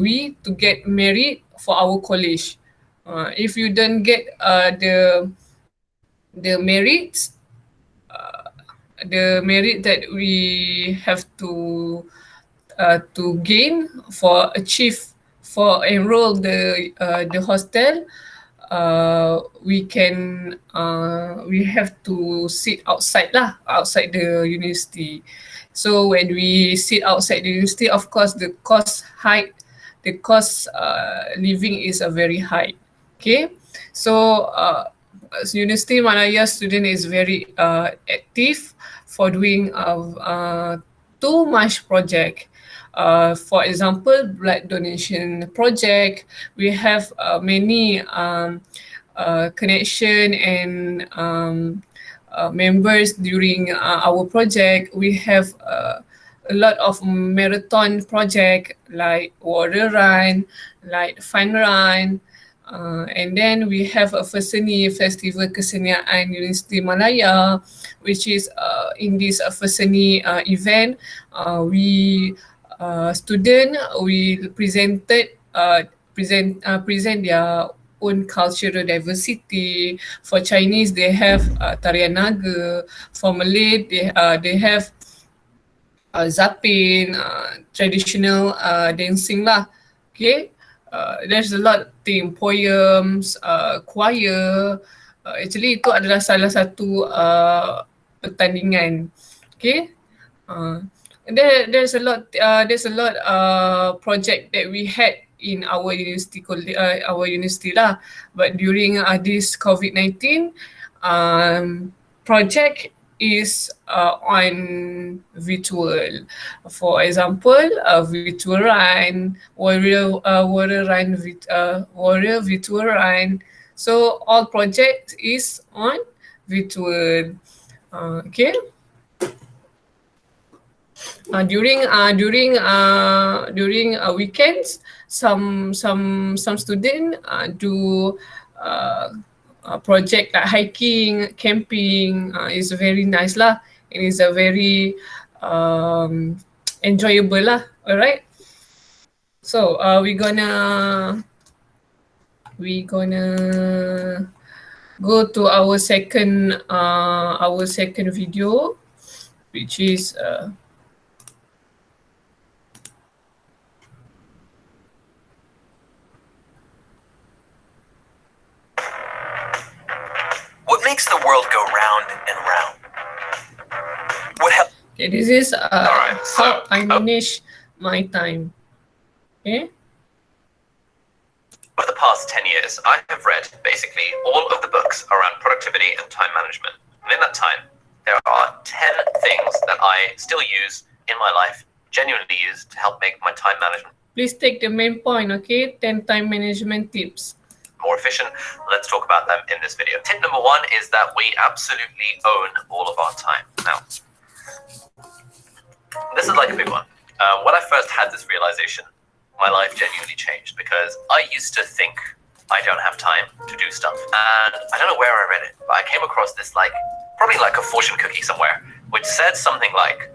we to get merit for our college. If you don't get the merits, the merit that we have to gain for enroll the hostel, we have to sit outside the university. So when we sit outside the university, of course the cost living is very high. Okay, So University Malaya student is very active for doing too much project. For example, blood donation project. We have many connection and members during our project. We have a lot of marathon project like water run, like fun run, and then we have a Feseni Festival Kesenian Universiti Malaya, which is in this Feseni event, we student we present their own cultural diversity. For Chinese, they have tarian naga. For Malay, they have zapin, traditional dancing lah. Okay, there's a lot of thing, poems, choir. Actually itu adalah salah satu pertandingan. Okay, there's a lot project that we had in our university lah. But during this COVID-19, project is on virtual. For example, virtual run, warrior virtual run. So all project is on virtual. Okay. During weekends, some student do project like hiking, camping. Is very nice lah. It is a very enjoyable lah. Alright. So we gonna go to our second video, which is what makes the world go round and round? Okay, this is Alright, how I manage my time. Okay. Over the past 10 years, I have read basically all of the books around productivity and time management. And in that time, there are 10 things that I still use in my life, genuinely use to help make my time management Please take the main point, okay? 10 time management tips. more efficient. Let's talk about them in this video. Tip number 1 is that we absolutely own all of our time. Now, this is like a big one. When I first had this realization, my life genuinely changed because I used to think I don't have time to do stuff. And I don't know where I read it, but I came across this probably like a fortune cookie somewhere, which said something like,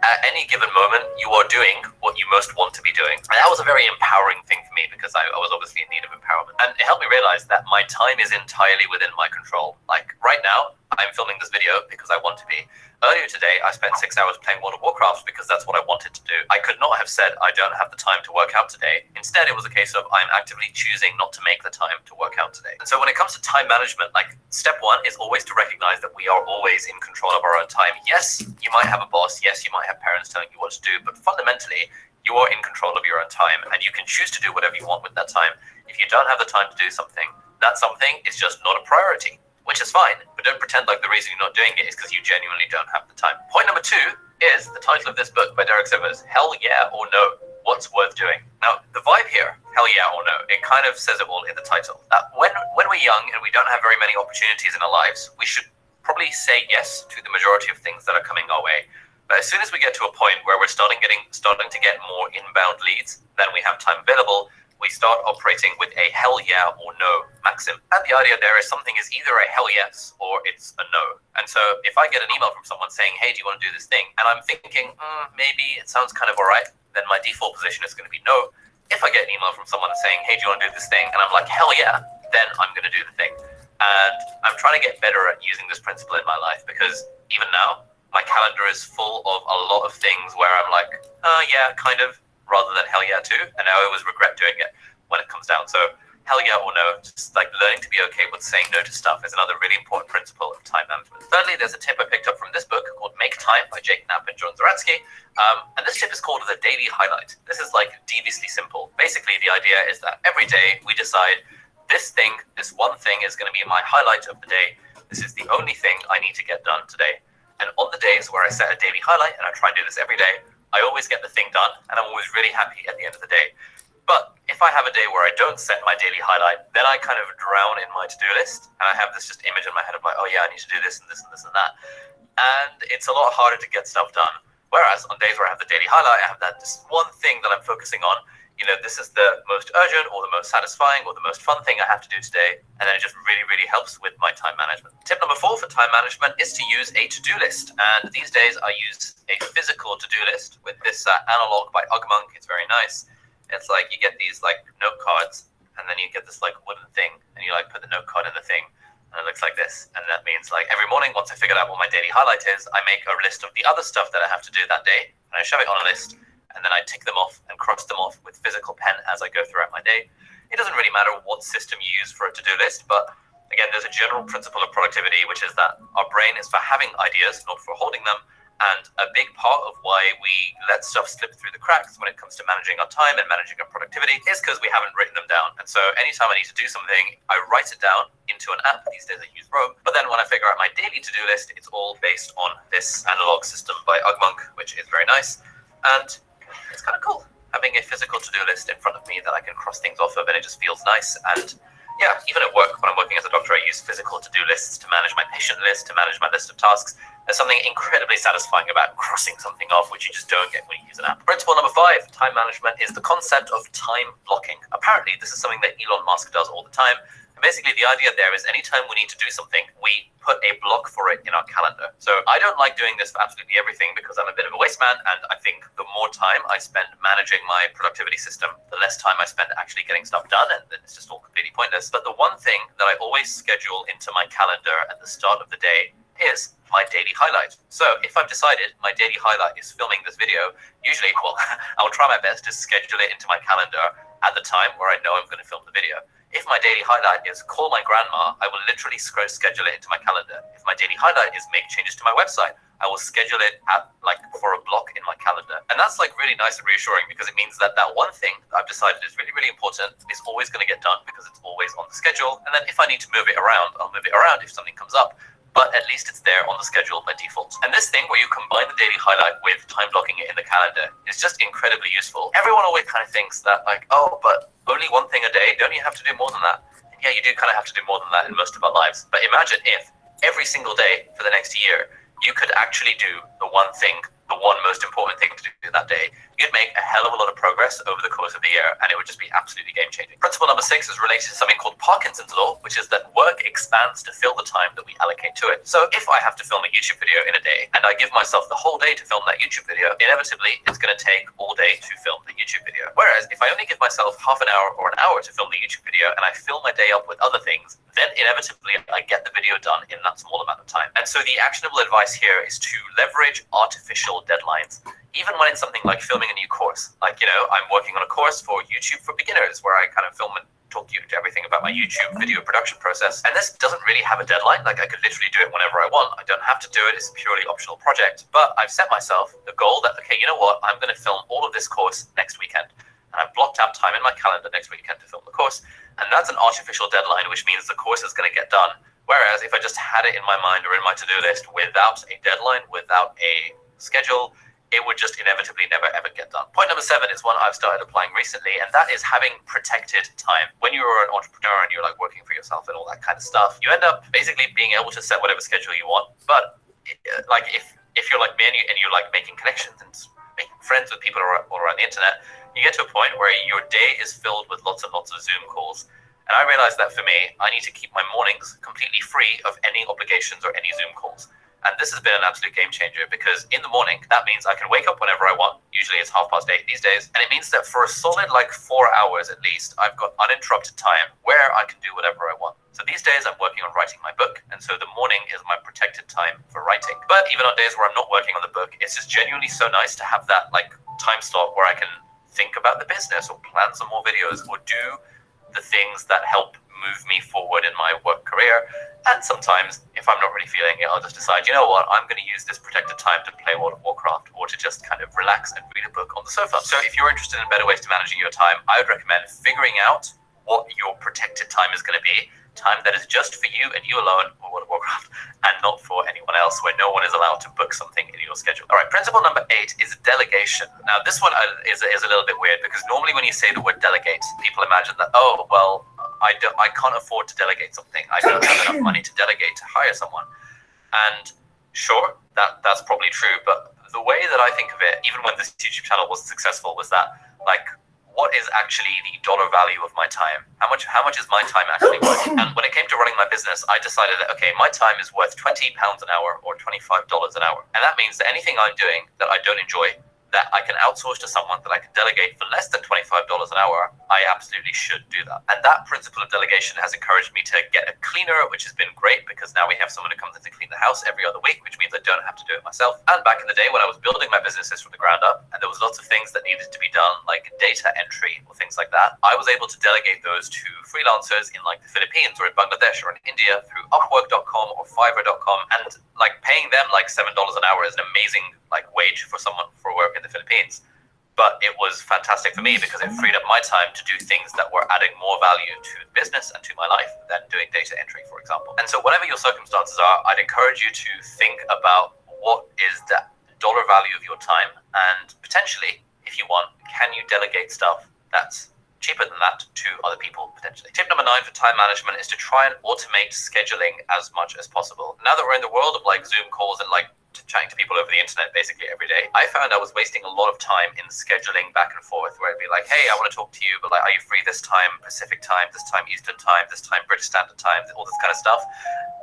at any given moment, you are doing what you most want to be doing. And that was a very empowering thing for me because I was obviously in need of empowerment. And it helped me realize that my time is entirely within my control. Like right now, I'm filming this video because I want to be. Earlier today, I spent 6 hours playing World of Warcraft because that's what I wanted to do. I could not have said I don't have the time to work out today. Instead, it was a case of I'm actively choosing not to make the time to work out today. And so when it comes to time management, step 1 is always to recognize that we are always in control of our own time. Yes, you might have a boss. Yes, you might have parents telling you what to do, but fundamentally, you are in control of your own time and you can choose to do whatever you want with that time. If you don't have the time to do something, that something is just not a priority, which is fine, but don't pretend like the reason you're not doing it is because you genuinely don't have the time. Point number 2 is the title of this book by Derek Sivers, Hell Yeah or No, What's Worth Doing? Now, the vibe here, hell yeah or no, it kind of says it all in the title. When we're young and we don't have very many opportunities in our lives, we should probably say yes to the majority of things that are coming our way. But as soon as we get to a point where we're starting to get more inbound leads than we have time available, we start operating with a hell yeah or no maxim. And the idea there is something is either a hell yes or it's a no. And so if I get an email from someone saying, hey, do you want to do this thing? And I'm thinking, maybe it sounds kind of all right, then my default position is going to be no. If I get an email from someone saying, hey, do you want to do this thing? And I'm like, hell yeah, then I'm going to do the thing. And I'm trying to get better at using this principle in my life because even now, my calendar is full of a lot of things where I'm like, yeah, kind of, rather than hell yeah too. And I always regret doing it when it comes down. So hell yeah or no, just learning to be okay with saying no to stuff is another really important principle of time management. Thirdly, there's a tip I picked up from this book called Make Time by Jake Knapp and John Zaratsky. And this tip is called the daily highlight. This is deviously simple. Basically, the idea is that every day we decide this one thing is going to be my highlight of the day. This is the only thing I need to get done today. And on the days where I set a daily highlight, and I try and do this every day, I always get the thing done, and I'm always really happy at the end of the day. But if I have a day where I don't set my daily highlight, then I kind of drown in my to-do list, and I have this just image in my head of like, oh yeah, I need to do this and this and this and that. And it's a lot harder to get stuff done. Whereas on days where I have the daily highlight, I have that just one thing that I'm focusing on. You know, this is the most urgent or the most satisfying or the most fun thing I have to do today. And then it just really, really helps with my time management. Tip number 4 for time management is to use a to-do list. And these days I use a physical to-do list with this analog by Ugmonk. It's very nice. It's like you get these like note cards, and then you get this like wooden thing, and you like put the note card in the thing, and it looks like this. And that means like every morning, once I figured out what my daily highlight is, I make a list of the other stuff that I have to do that day, and I shove it on a list. And then I tick them off and cross them off with physical pen as I go throughout my day. It doesn't really matter what system you use for a to-do list, but again, there's a general principle of productivity, which is that our brain is for having ideas, not for holding them. And a big part of why we let stuff slip through the cracks when it comes to managing our time and managing our productivity is because we haven't written them down. And so anytime I need to do something, I write it down into an app. These days I use Rope. But then when I figure out my daily to-do list, it's all based on this analog system by Ugmonk, which is very nice. And it's kind of cool having a physical to-do list in front of me that I can cross things off of, and it just feels nice. And yeah, even at work, when I'm working as a doctor, I use physical to-do lists to manage my patient list, to manage my list of tasks. There's something incredibly satisfying about crossing something off, which you just don't get when you use an app. Principle number 5, time management, is the concept of time blocking. Apparently, this is something that Elon Musk does all the time. And basically, the idea there is anytime we need to do something, we put a block for it in our calendar. So I don't like doing this for absolutely everything because I'm a bit of a waste man, and I think the more time I spend managing my productivity system, the less time I spend actually getting stuff done, and then it's just all completely pointless. But the one thing that I always schedule into my calendar at the start of the day is my daily highlight. So if I've decided my daily highlight is filming this video, usually, well, I'll try my best to schedule it into my calendar at the time where I know I'm going to film the video. If my daily highlight is call my grandma, I will literally schedule it into my calendar. If my daily highlight is make changes to my website, I will schedule it at like for a block in my calendar. And that's like really nice and reassuring because it means that that one thing that I've decided is really, really important is always going to get done because it's always on the schedule. And then if I need to move it around, I'll move it around if something comes up. But at least it's there on the schedule by default. And this thing where you combine the daily highlight with time blocking it in the calendar is just incredibly useful. Everyone always kind of thinks that like, oh, but only one thing a day, don't you have to do more than that? And yeah, you do kind of have to do more than that in most of our lives. But imagine if every single day for the next year, you could actually do the one thing, the one most important thing to do that day. You'd make a hell of a lot of progress over the course of the year, and it would just be absolutely game-changing. Principle number 6 is related to something called Parkinson's law, which is that work expands to fill the time that we allocate to it. So if I have to film a YouTube video in a day, and I give myself the whole day to film that YouTube video, inevitably, it's going to take all day to film the YouTube video. Whereas if I only give myself half an hour or an hour to film the YouTube video, and I fill my day up with other things, then inevitably I get the video done in that small amount of time. And so the actionable advice here is to leverage artificial deadlines. Even when it's something like filming a new course. Like, you know, I'm working on a course for YouTube for beginners where I kind of film and talk you to everything about my YouTube video production process. And this doesn't really have a deadline. Like I could literally do it whenever I want. I don't have to do it. It's a purely optional project. But I've set myself the goal that, okay, you know what? I'm going to film all of this course next weekend. And I've blocked out time in my calendar next weekend to film the course. And that's an artificial deadline, which means the course is going to get done. Whereas if I just had it in my mind or in my to-do list without a deadline, without a schedule, it would just inevitably never ever get done. Point number 7 is one I've started applying recently, and that is having protected time. When you're an entrepreneur and you're like working for yourself and all that kind of stuff, you end up basically being able to set whatever schedule you want. But like if you're like me and you're like making connections and making friends with people all around the internet, you get to a point where your day is filled with lots and lots of Zoom calls. And I realized that for me, I need to keep my mornings completely free of any obligations or any Zoom calls. And this has been an absolute game changer because in the morning, that means I can wake up whenever I want. Usually it's 8:30 these days. And it means that for a solid like 4 hours at least, I've got uninterrupted time where I can do whatever I want. So these days I'm working on writing my book. And so the morning is my protected time for writing. But even on days where I'm not working on the book, it's just genuinely so nice to have that like time slot where I can think about the business or plan some more videos or do the things that help move me forward in my work career. And sometimes, if I'm not really feeling it, I'll just decide, you know what, I'm going to use this protected time to play World of Warcraft or to just kind of relax and read a book on the sofa. So if you're interested in better ways to managing your time, I would recommend figuring out what your protected time is going to be. Time that is just for you and you alone, or World of Warcraft, and not for anyone else, where no one is allowed to book something in your schedule. All right, principle number 8 is delegation. Now, this one is a little bit weird, because normally when you say the word delegate, people imagine that, oh, well, I can't afford to delegate something. I don't have enough money to delegate to hire someone. And sure, that's probably true, but the way that I think of it, even when this YouTube channel wasn't successful, was that, like, what is actually the dollar value of my time? How much is my time actually worth? And when it came to running my business, I decided that, okay, my time is worth £20 an hour or $25 an hour. And that means that anything I'm doing that I don't enjoy, that I can outsource to someone, that I can delegate for less than $25 an hour, I absolutely should do that. And that principle of delegation has encouraged me to get a cleaner, which has been great, because now we have someone who comes in to clean the house every other week, which means I don't have to do it myself. And back in the day when I was building my businesses from the ground up, and there was lots of things that needed to be done, like data entry or things like that, I was able to delegate those to freelancers in like the Philippines or in Bangladesh or in India through Upwork.com or Fiverr.com, and like paying them like $7 an hour is an amazing like wage for someone for work in the Philippines. But it was fantastic for me because it freed up my time to do things that were adding more value to the business and to my life than doing data entry, for example. And so whatever your circumstances are, I'd encourage you to think about what is the dollar value of your time, and potentially, if you want, can you delegate stuff that's cheaper than that to other people potentially. Tip number 9 for time management is to try and automate scheduling as much as possible. Now that we're in the world of like Zoom calls and like chatting to people over the internet basically every day, I found I was wasting a lot of time in scheduling back and forth, where it'd be like, hey, I want to talk to you, but like, are you free this time Pacific time, this time Eastern time, this time British Standard Time, all this kind of stuff.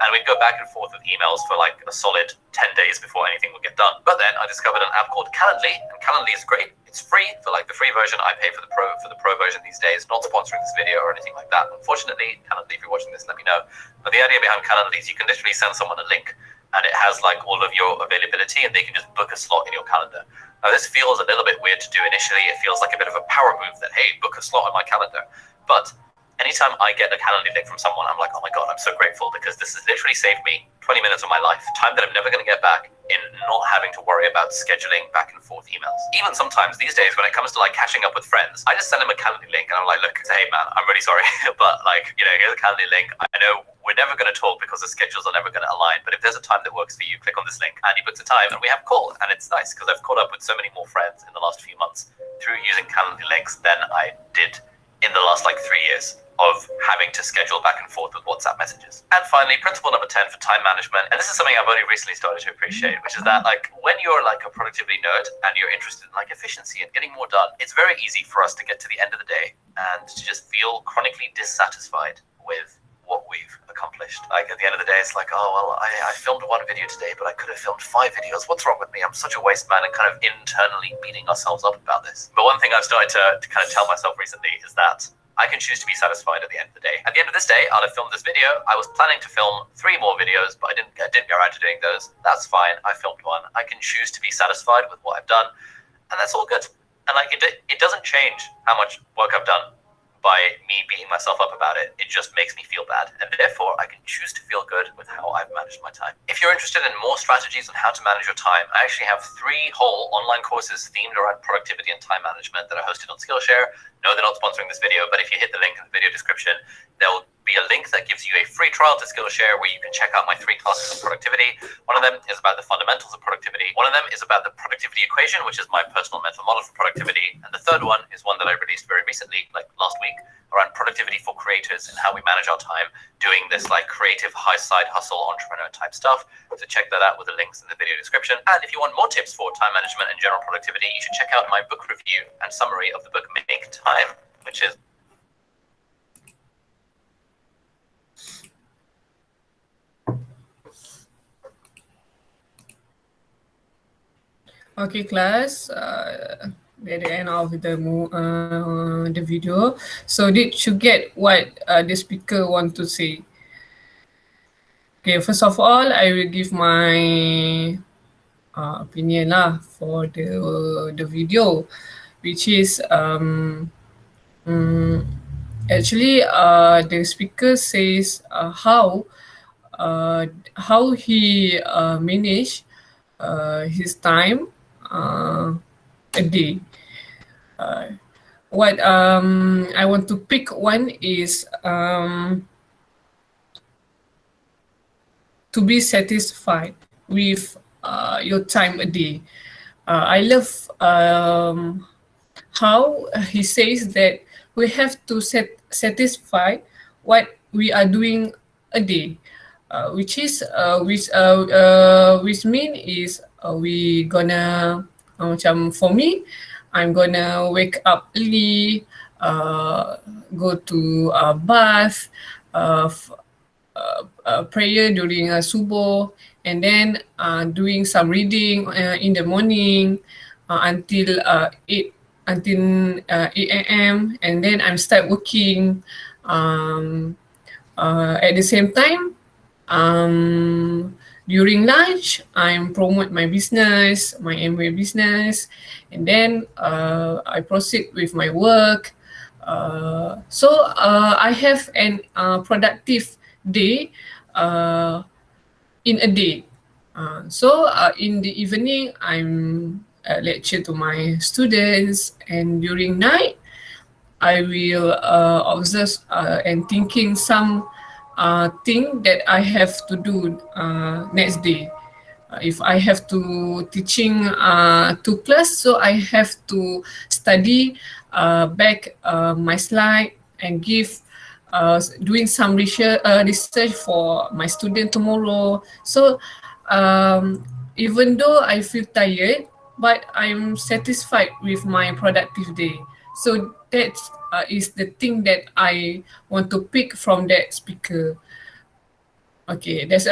And we'd go back and forth with emails for like a solid 10 days before anything would get done. But then I discovered an app called Calendly, and Calendly is great. It's free for like the free version. I pay for the pro version these days. Not sponsoring this video or anything like that. Unfortunately, Calendly, if you're watching this, let me know. But the idea behind Calendly is you can literally send someone a link, and it has like all of your availability, and they can just book a slot in your calendar. Now this feels a little bit weird to do initially. It feels like a bit of a power move that, hey, book a slot on my calendar. But anytime I get a Calendly link from someone, I'm like, oh my God, I'm so grateful, because this has literally saved me 20 minutes of my life, time that I'm never going to get back, in not having to worry about scheduling back and forth emails. Even sometimes these days when it comes to like catching up with friends, I just send them a Calendly link and I'm like, look, hey man, I'm really sorry, but like, you know, here's a Calendly link. I know we're never going to talk because the schedules are never going to align, but if there's a time that works for you, click on this link, and he books a time and we have a call. And it's nice because I've caught up with so many more friends in the last few months through using Calendly links than I did in the last like 3 years of having to schedule back and forth with WhatsApp messages. And finally, principle number 10 for time management, and this is something I've only recently started to appreciate, which is that like when you're like a productivity nerd and you're interested in like efficiency and getting more done, it's very easy for us to get to the end of the day and to just feel chronically dissatisfied with what we've accomplished. Like at the end of the day, it's like, oh, well, I filmed one video today, but I could have filmed 5 videos. What's wrong with me? I'm such a waste man, and kind of internally beating ourselves up about this. But one thing I've started to kind of tell myself recently is that I can choose to be satisfied at the end of the day. At the end of this day, I'll have filmed this video. I was planning to film 3 more videos, but I didn't get around to doing those. That's fine. I filmed one. I can choose to be satisfied with what I've done, and that's all good. And like it doesn't change how much work I've done by me beating myself up about it. It just makes me feel bad, and therefore I can choose to feel good with how I've managed my time. If you're interested in more strategies on how to manage your time, I actually have 3 whole online courses themed around productivity and time management that are hosted on Skillshare. No, they're not sponsoring this video, but if you hit the link in the video description, there will be a link that gives you a free trial to Skillshare where you can check out my 3 classes on productivity. One of them is about the fundamentals of productivity. One of them is about the productivity equation, which is my personal mental model for productivity. And the third one is one that I released very recently, like last week, around productivity for creators and how we manage our time doing this like creative high side hustle entrepreneur type stuff. So check that out with the links in the video description. And if you want more tips for time management and general productivity, you should check out my book review and summary of the book Make Time, which is Okay, class. At the end of the video. So did you get what the speaker want to say? Okay, first of all, I will give my opinion lah for the video, which is actually the speaker says how he manage his time a day. what I want to pick one is to be satisfied with your time a day. I love how he says that we have to satisfy what we are doing a day, which mean is we gonna macam for me, I'm gonna wake up early, go to a bath, prayer during subuh, and then doing some reading in the morning until 8 a.m. and then I'm start working. At the same time, during lunch, I'm promote my business, my Amway business, and then I proceed with my work. So I have an productive day in a day. So in the evening, I'm lecture to my students, and during night, I will observe and thinking some thing that I have to do next day. If I have to teaching to class, so I have to study back my slide and give doing some research for my student tomorrow. So even though I feel tired, but I'm satisfied with my productive day. So that is the thing that I want to pick from that speaker. Okay, that's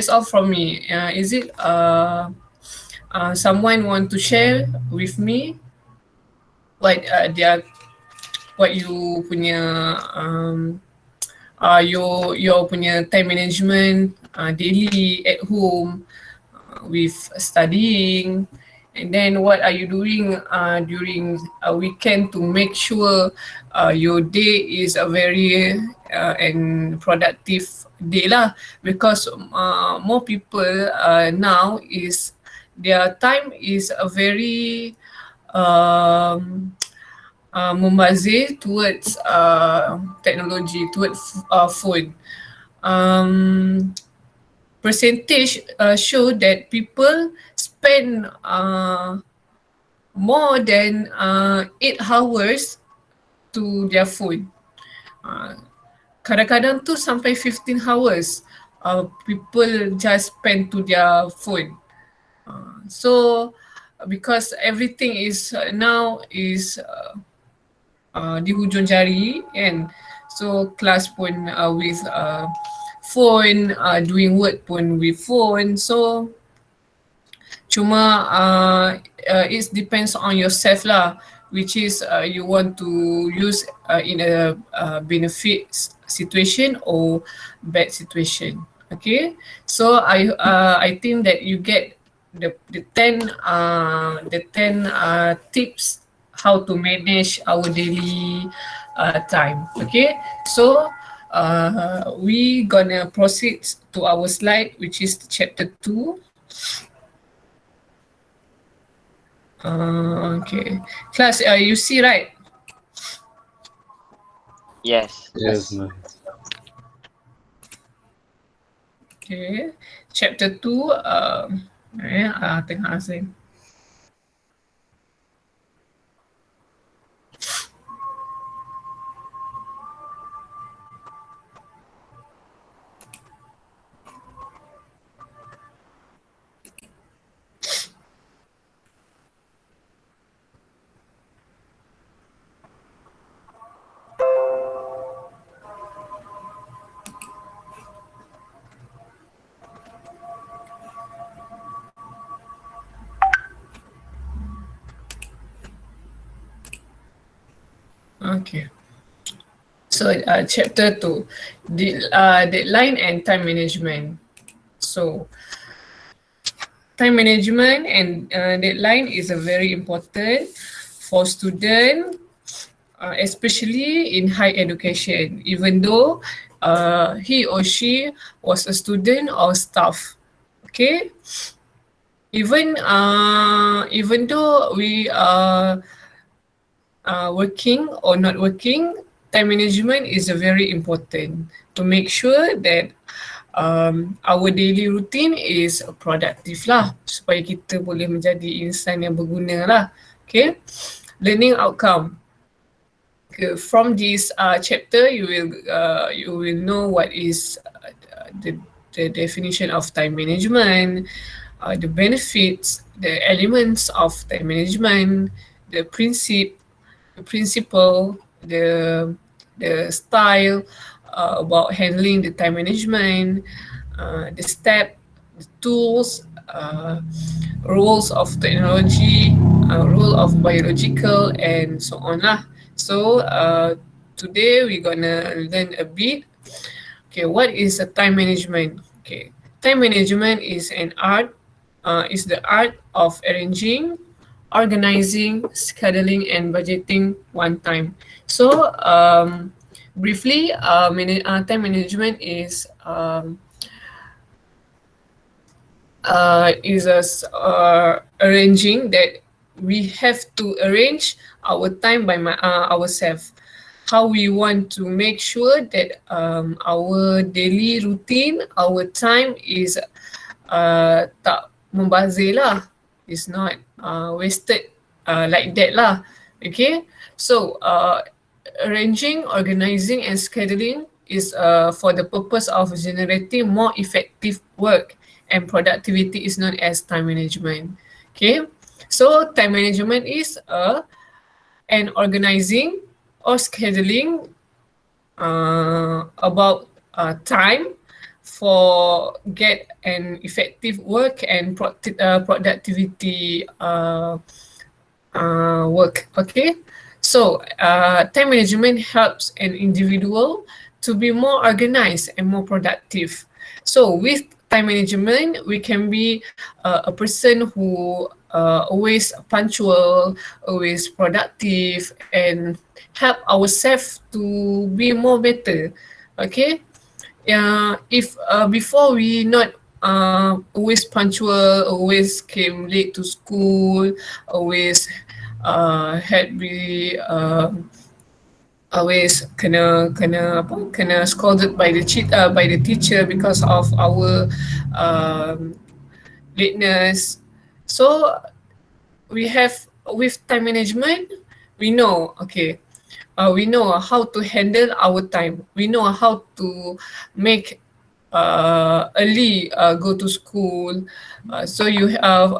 all from me. Is it someone want to share with me what you punya your punya time management daily at home with studying, and then what are you doing during a weekend to make sure your day is a very and productive day lah, because more people now is their time is a very membazir towards technology, towards phone. Percentage show that people spend more than 8 hours to their phone. Kadang-kadang tu sampai 15 hours people just spend to their phone. So because everything is now is di hujung jari, and so class pun with phone, doing work pun with phone. So cuma it depends on yourself lah, which is you want to use in a benefit situation or bad situation. Okay, so I think that you get the 10 tips how to manage our daily time. Okay, so we gonna proceed to our slide, which is chapter 2. Okay, class, you see right? Yes. Yes, ma'am. Okay, chapter 2, tengah asing. Okay. So chapter 2, deadline and time management. So time management and deadline is a very important for student, especially in higher education, even though he or she was a student or staff. Okay, even though we working or not working, time management is very important to make sure that our daily routine is productive lah, supaya kita boleh menjadi insan yang berguna lah. Okay, learning outcome. Okay, from this chapter, you will know what is the definition of time management, the benefits, the elements of time management, the principle, the style about handling the time management, the step, the tools, roles of technology, role of biological, and so on lah. So today we're gonna learn a bit. Okay, what is a time management? Okay, time management is an art. Is the art of arranging, organizing, scheduling, and budgeting one time. So briefly, time management is arranging that we have to arrange our time by ourselves. How we want to make sure that our daily routine, our time is tak membazir lah. It's not wasted like that lah. Okay, so arranging, organizing, and scheduling is for the purpose of generating more effective work, and productivity is known as time management. Okay, so time management is an organizing or scheduling about time for get an effective work and productivity work. Okay, so time management helps an individual to be more organized and more productive. So with time management, we can be a person who always punctual, always productive, and help ourselves to be more better. Okay, if before we not always punctual, always came late to school, always had be always kena scolded by the teacher because of our lateness. So we have, with time management, we know, okay, we know how to handle our time. We know how to make early go to school. So you have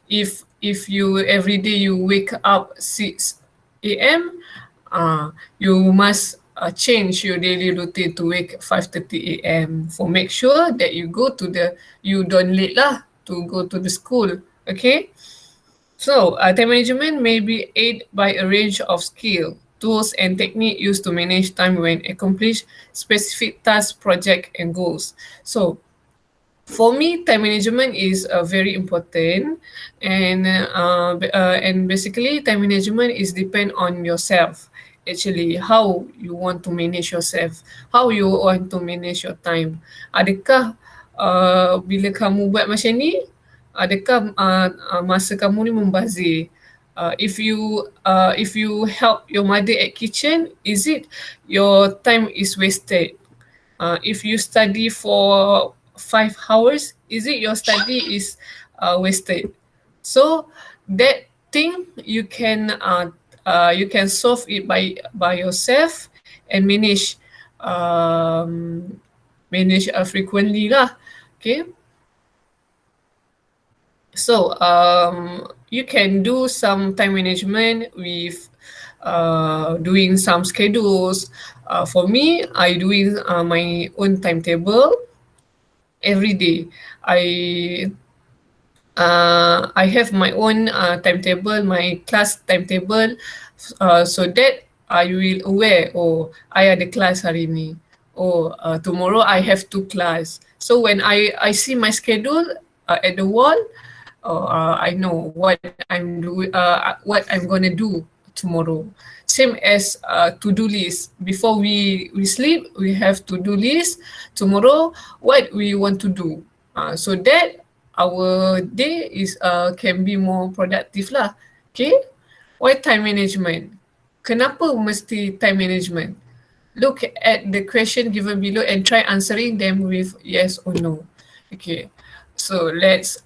if you every day you wake up 6 a.m. You must change your daily routine to wake 5:30 a.m. for make sure that you don't late lah to go to the school. Okay, so time management may be aided by a range of skill, tools, and technique used to manage time when accomplish specific tasks, project, and goals. So for me, time management is very important, and basically time management is depend on yourself. Actually, how you want to manage yourself, how you want to manage your time. Adakah bila kamu buat macam ni, adakah masa kamu ni membazir? If you help your mother at kitchen, is it your time is wasted? If you study for 5 hours, is it your study is wasted? So that thing you can solve it by yourself and manage frequently lah. Okay, so you can do some time management with doing some schedules. For me, I doing my own timetable every day. I have my own timetable, my class timetable, so that I will aware, oh, I ada class hari ni. Oh, tomorrow I have 2 class. So when I see my schedule at the wall, I know what I'm gonna do tomorrow. Same as to-do list. Before we sleep, we have to-do list. Tomorrow, what we want to do. So that our day is can be more productive lah. Okay, Why time management? Kenapa mesti time management? Look at the question given below and try answering them with yes or no. Okay, so let's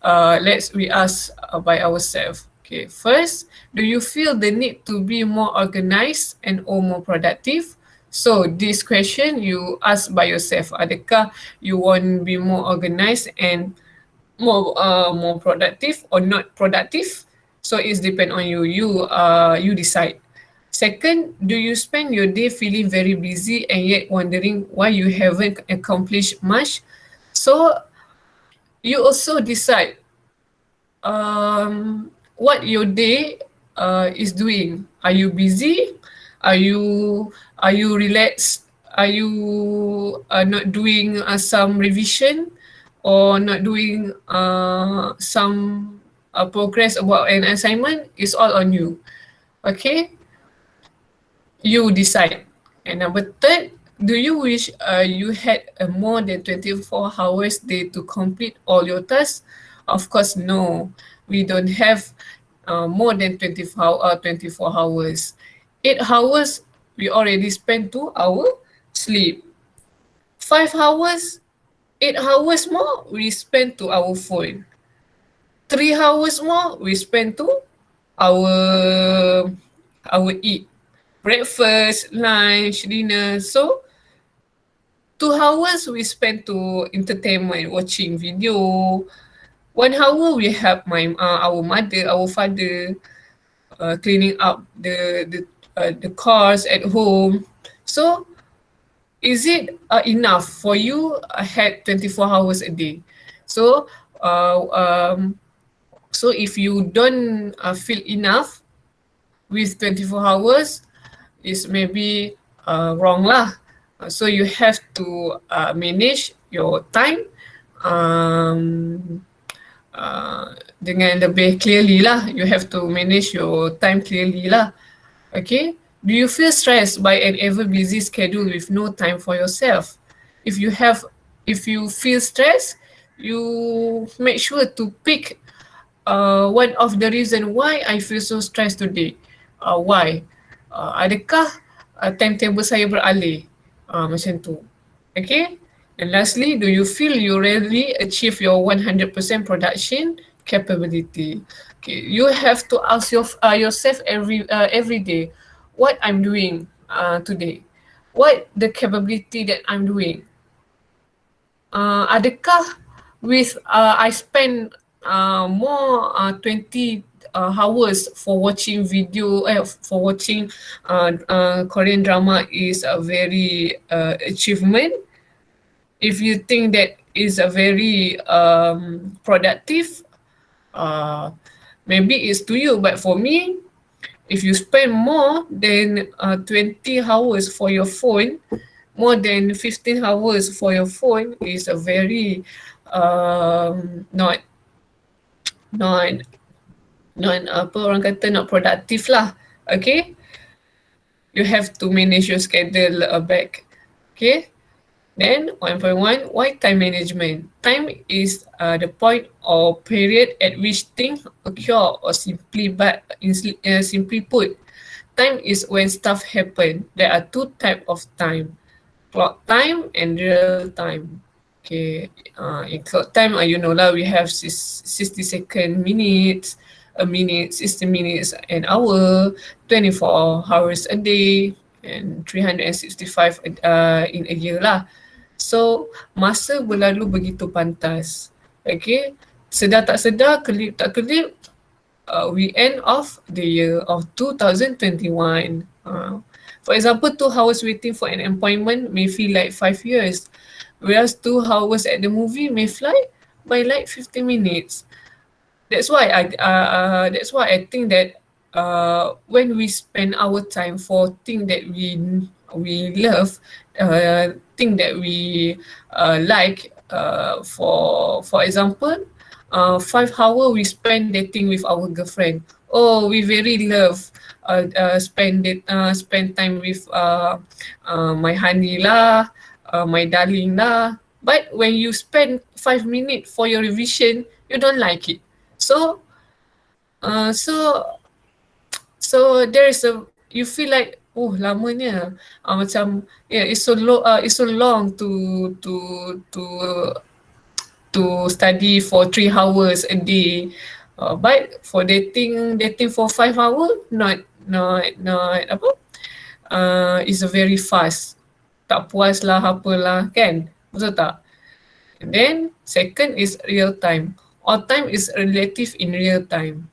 we ask by ourselves. Okay, first, do you feel the need to be more organized and or more productive? So this question you ask by yourself. Adakah you want to be more organized and more productive or not productive? So it's depend on you. You decide. Second, do you spend your day feeling very busy and yet wondering why you haven't accomplished much? So you also decide what your day is doing. Are you busy? Are you relaxed? Are you not doing some revision or not doing some progress about an assignment? It's all on you. Okay, you decide. And number third, do you wish you had a more than 24 hours day to complete all your tasks? Of course, no. We don't have more than 24 hours. 8 hours, we already spent 2 hours sleep. 5 hours, 8 hours more, we spend to our phone. 3 hours more, we spend to our eat. Breakfast, lunch, dinner. So 2 hours we spend to entertainment, watching video. 1 hour we help our mother, our father, cleaning up the cars at home. So is it enough for you? Had 24 hours a day. So so if you don't feel enough with 24 hours, is maybe wrong lah. So you have to manage your time dengan lebih clearly lah. You have to manage your time clearly lah. Okay. Do you feel stressed by an ever busy schedule with no time for yourself? If you feel stressed, you make sure to pick one of the reason why I feel so stressed today. Why? Adakah timetable saya beralih? Macam tu. Okay? And lastly, do you feel you really achieve your 100% production capability? Okay, you have to ask yourself every day, what I'm doing today? What the capability that I'm doing? Adakah with I spend more 20 hours for watching video, for watching Korean drama is a very achievement. If you think that is a very productive, maybe it's to you. But for me, if you spend more than 20 hours for your phone, more than 15 hours for your phone is a very not apa orang kata, not productive lah. Okay, you have to manage your schedule back. Okay, then 1.1, why time management? Time is the point or period at which things occur, or simply put, time is when stuff happen. There are two types of time: clock time and real time. Okay, in clock time, you know lah, we have 60 second minutes, a minute, 60 minutes, an hour, 24 hours a day, and 365 in a year lah. So masa berlalu begitu pantas. Okay, sedar tak sedar, kelip tak kelip, we end of the year of 2021. For example, 2 hours waiting for an appointment may feel like 5 years, whereas 2 hours at the movie may fly by like 50 minutes. That's why I think that when we spend our time for things that we love, thing that we like, for example, 5 hours we spend dating with our girlfriend. Oh, we very love spend time with my honey lah, my darling lah. But when you spend 5 minutes for your revision, you don't like it. So So there is a, you feel like, oh lamanya, macam yeah, it's so long to study for 3 hours a day. But for dating for 5 hours, not apa? Is very fast. Tak puas lah apalah kan? Betul tak? And then second is real time. All time is relative in real time.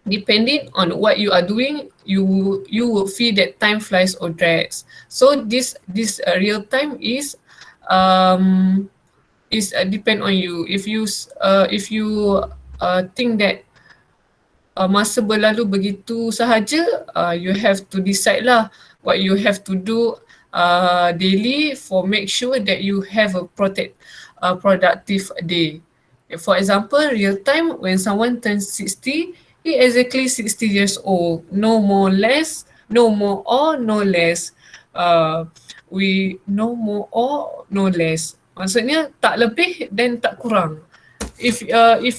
Depending on what you are doing, you will feel that time flies or drags. So this real time is depend on you. If you think that masa berlalu begitu sahaja, you have to decide lah what you have to do daily for make sure that you have a productive day. For example, real time, when someone turns 60, he exactly 60 years old. No more less, no more or no less. We no more or no less. Maksudnya tak lebih dan tak kurang. If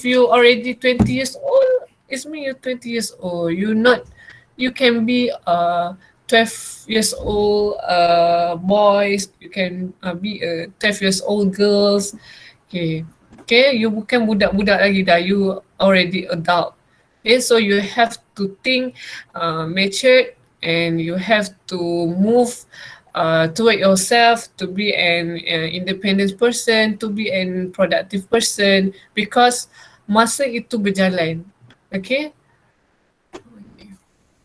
you already 20 years old, it means you're 20 years old. You can be 12 years old boys, you can be 12 years old girls. Okay, you bukan budak-budak lagi dah, you already adult. Okay, so you have to think matured, and you have to move toward yourself to be an independent person, to be an productive person, because masa itu berjalan. Okay.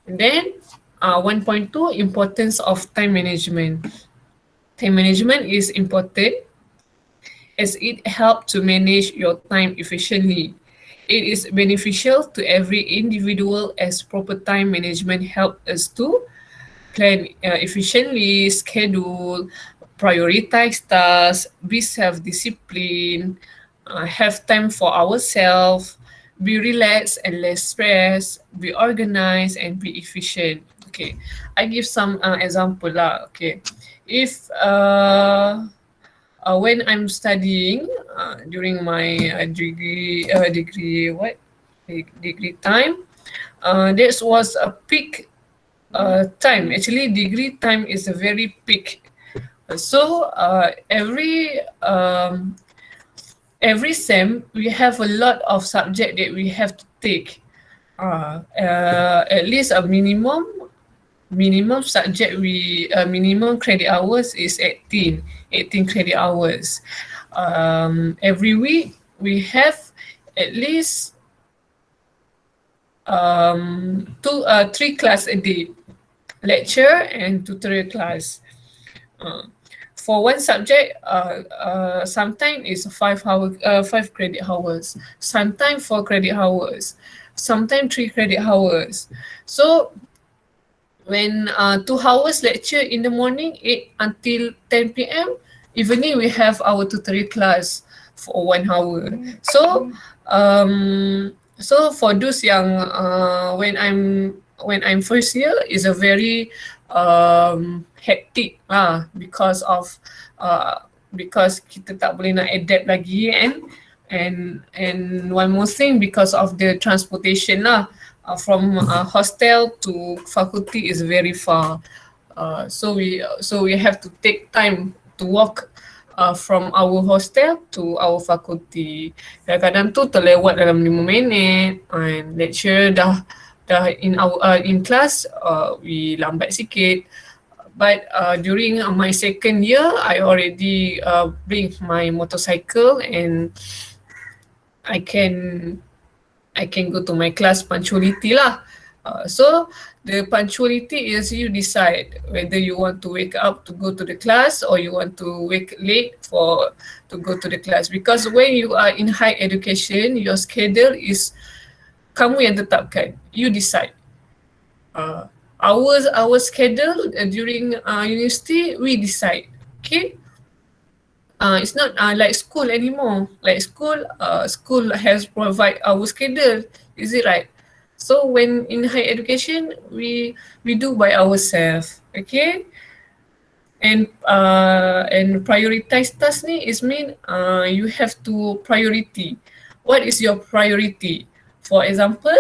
And then 1.2, importance of time management. Time management is important as it helps to manage your time efficiently. It is beneficial to every individual as proper time management helps us to plan efficiently, schedule, prioritize tasks, be self-disciplined, have time for ourselves, be relaxed and less stressed, be organized and be efficient. Okay, I give some example lah. Okay, if when I'm studying during my degree time, this was a peak time. Actually, degree time is a very peak. So every sem we have a lot of subject that we have to take. At least a minimum subject minimum credit hours is 18 credit hours. Every week we have at least 3 class a day, lecture and tutorial class. For one subject, sometimes it's 5 credit hours, sometimes 4 credit hours, sometimes 3 credit hours. So when 2 hours lecture in the morning, 8 until 10 p.m. Evening we have our tutorial class for 1 hour. So so for those yang when I'm first year is a very hectic lah, because kita tak boleh nak adapt lagi, and one more thing, because of the transportation lah. From hostel to faculty is very far. So we have to take time to walk from our hostel to our faculty. Kadang-kadang tu terlewat dalam 5 minit, and lecture dah in class we lambat sikit. But during my second year, I already bring my motorcycle, and I can go to my class punctuality lah. So the punctuality is you decide whether you want to wake up to go to the class or you want to wake late to go to the class. Because when you are in higher education, your schedule is kamu yang tetapkan. You decide. Our schedule during university, we decide. Okay. It's not like school anymore. Like school has provide our schedule. Is it right? So when in higher education, we do by ourselves. Okay. And prioritize task ni is mean you have to priority. What is your priority? For example,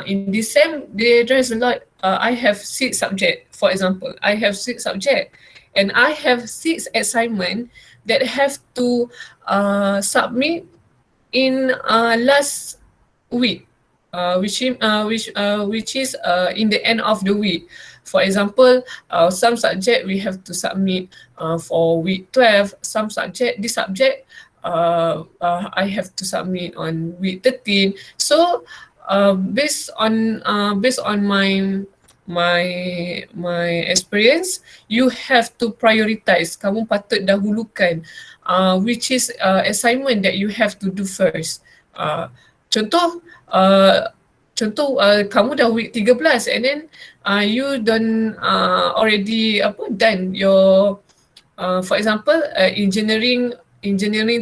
in this sem, there's a lot. I have 6 subject, for example. I have 6 subject, and I have 6 assignment that have to submit in last week, which is in the end of the week. For example, some subject we have to submit for week 12. Some subject, this subject I have to submit on week 13. So based on my experience, you have to prioritize. Kamu patut dahulukan which is assignment that you have to do first. Contoh kamu dah week 13 and then you don't already done your for example engineering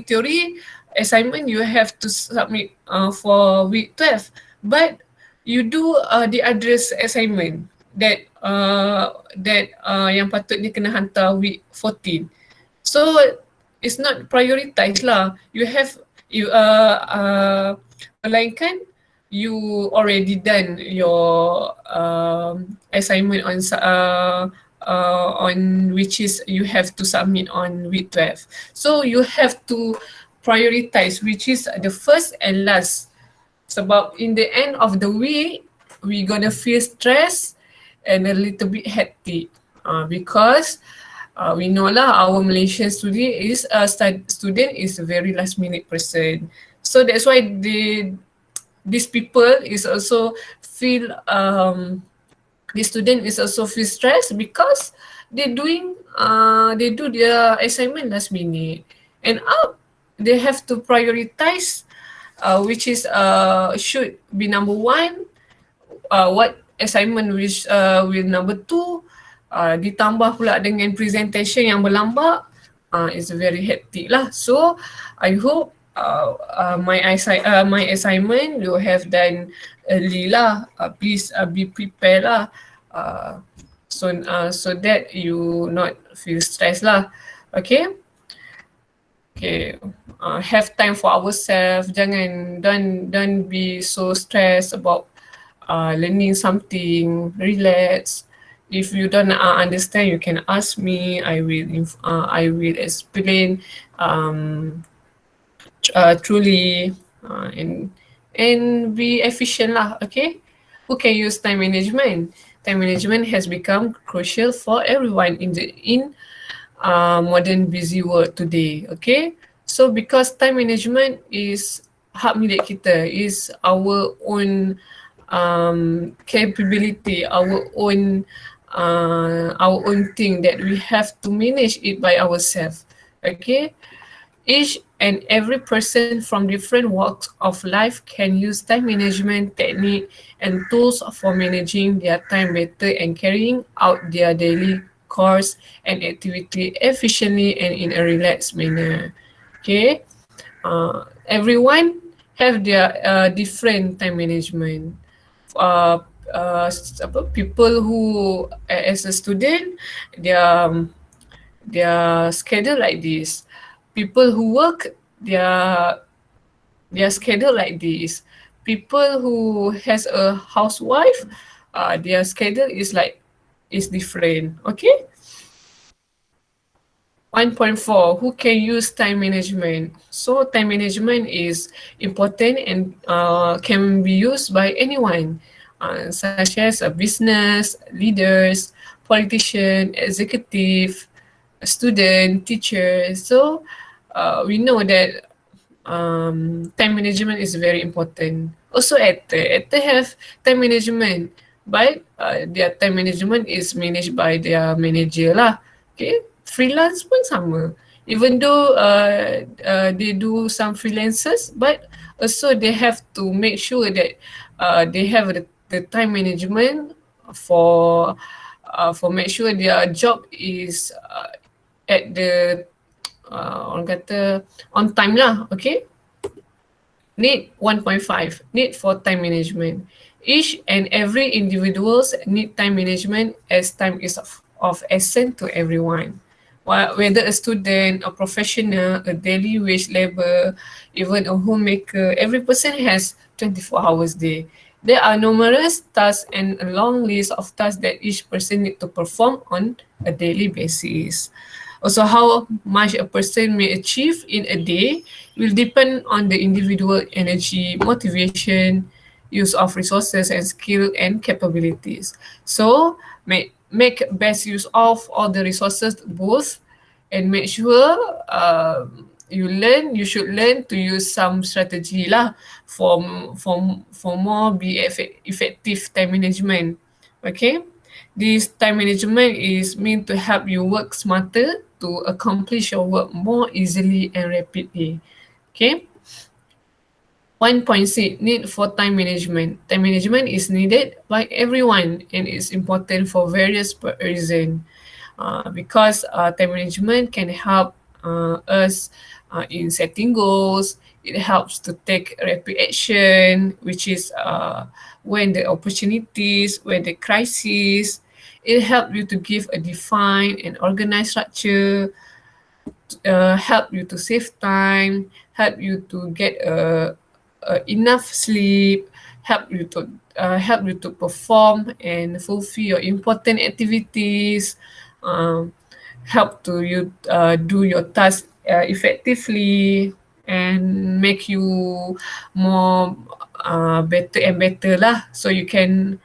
theory assignment you have to submit for week 12, but you do the address assignment that yang patutnya kena hantar week 14. So it's not prioritized lah. You have melainkan you already done your assignment on which is you have to submit on week 12. So you have to prioritize which is the first and last. Sebab in the end of the week, we gonna feel stressed and a little bit hectic because we know lah our Malaysian student is a very last minute person. So that's why these people is also feel the student is also feel stressed because they do their assignment last minute, and they have to prioritize which is should be number 1, what assignment which will number 2, ditambah pula dengan presentation yang berlambak, is very hectic lah. So I hope my assignment you have done early lah. Please be prepared lah. So that you not feel stressed lah. Okay. Have time for ourselves. Don't be so stressed about learning something. Relax. If you don't understand, you can ask me. I will explain truly and be efficient lah. Okay. Who can use time management? Time management has become crucial for everyone in modern busy world today. Okay. So because time management is hak milik kita, is our own capability, our own thing that we have to manage it by ourselves. Okay. Each and every person from different walks of life can use time management technique and tools for managing their time better and carrying out their daily chores and activity efficiently and in a relaxed manner. Okay, everyone have their different time management. People who as a student, their schedule like this. People who work, their schedule like this. People who has a housewife, their schedule is different. Okay. 1.4, who can use time management? So time management is important and can be used by anyone, such as a business, leaders, politician, executive, student, teacher. So we know that time management is very important. Also actor have time management, but their time management is managed by their manager lah. Okay. Freelance pun sama. Even though they do some freelances, but also they have to make sure that they have the time management for make sure their job is at the orang kata on time lah. Okay. Need 1.5, need for time management. Each and every individuals need time management as time is of essence to everyone. Whether a student, a professional, a daily wage laborer, even a homemaker, every person has 24 hours a day. There are numerous tasks and a long list of tasks that each person need to perform on a daily basis. Also, how much a person may achieve in a day will depend on the individual energy, motivation, use of resources and skill and capabilities. So make best use of all the resources both, and make sure you should learn to use some strategy lah for more be effective time management. Okay, this time management is meant to help you work smarter to accomplish your work more easily and rapidly. Okay. 1.6 need for time management. Time management is needed by everyone and is important for various reasons. Because time management can help us in setting goals. It helps to take rapid action, which is when the opportunities, when the crisis. It helps you to give a defined and organized structure, help you to save time, help you to get enough sleep, help you to perform and fulfill your important activities, help to you do your task effectively, and make you more better and better lah. So you can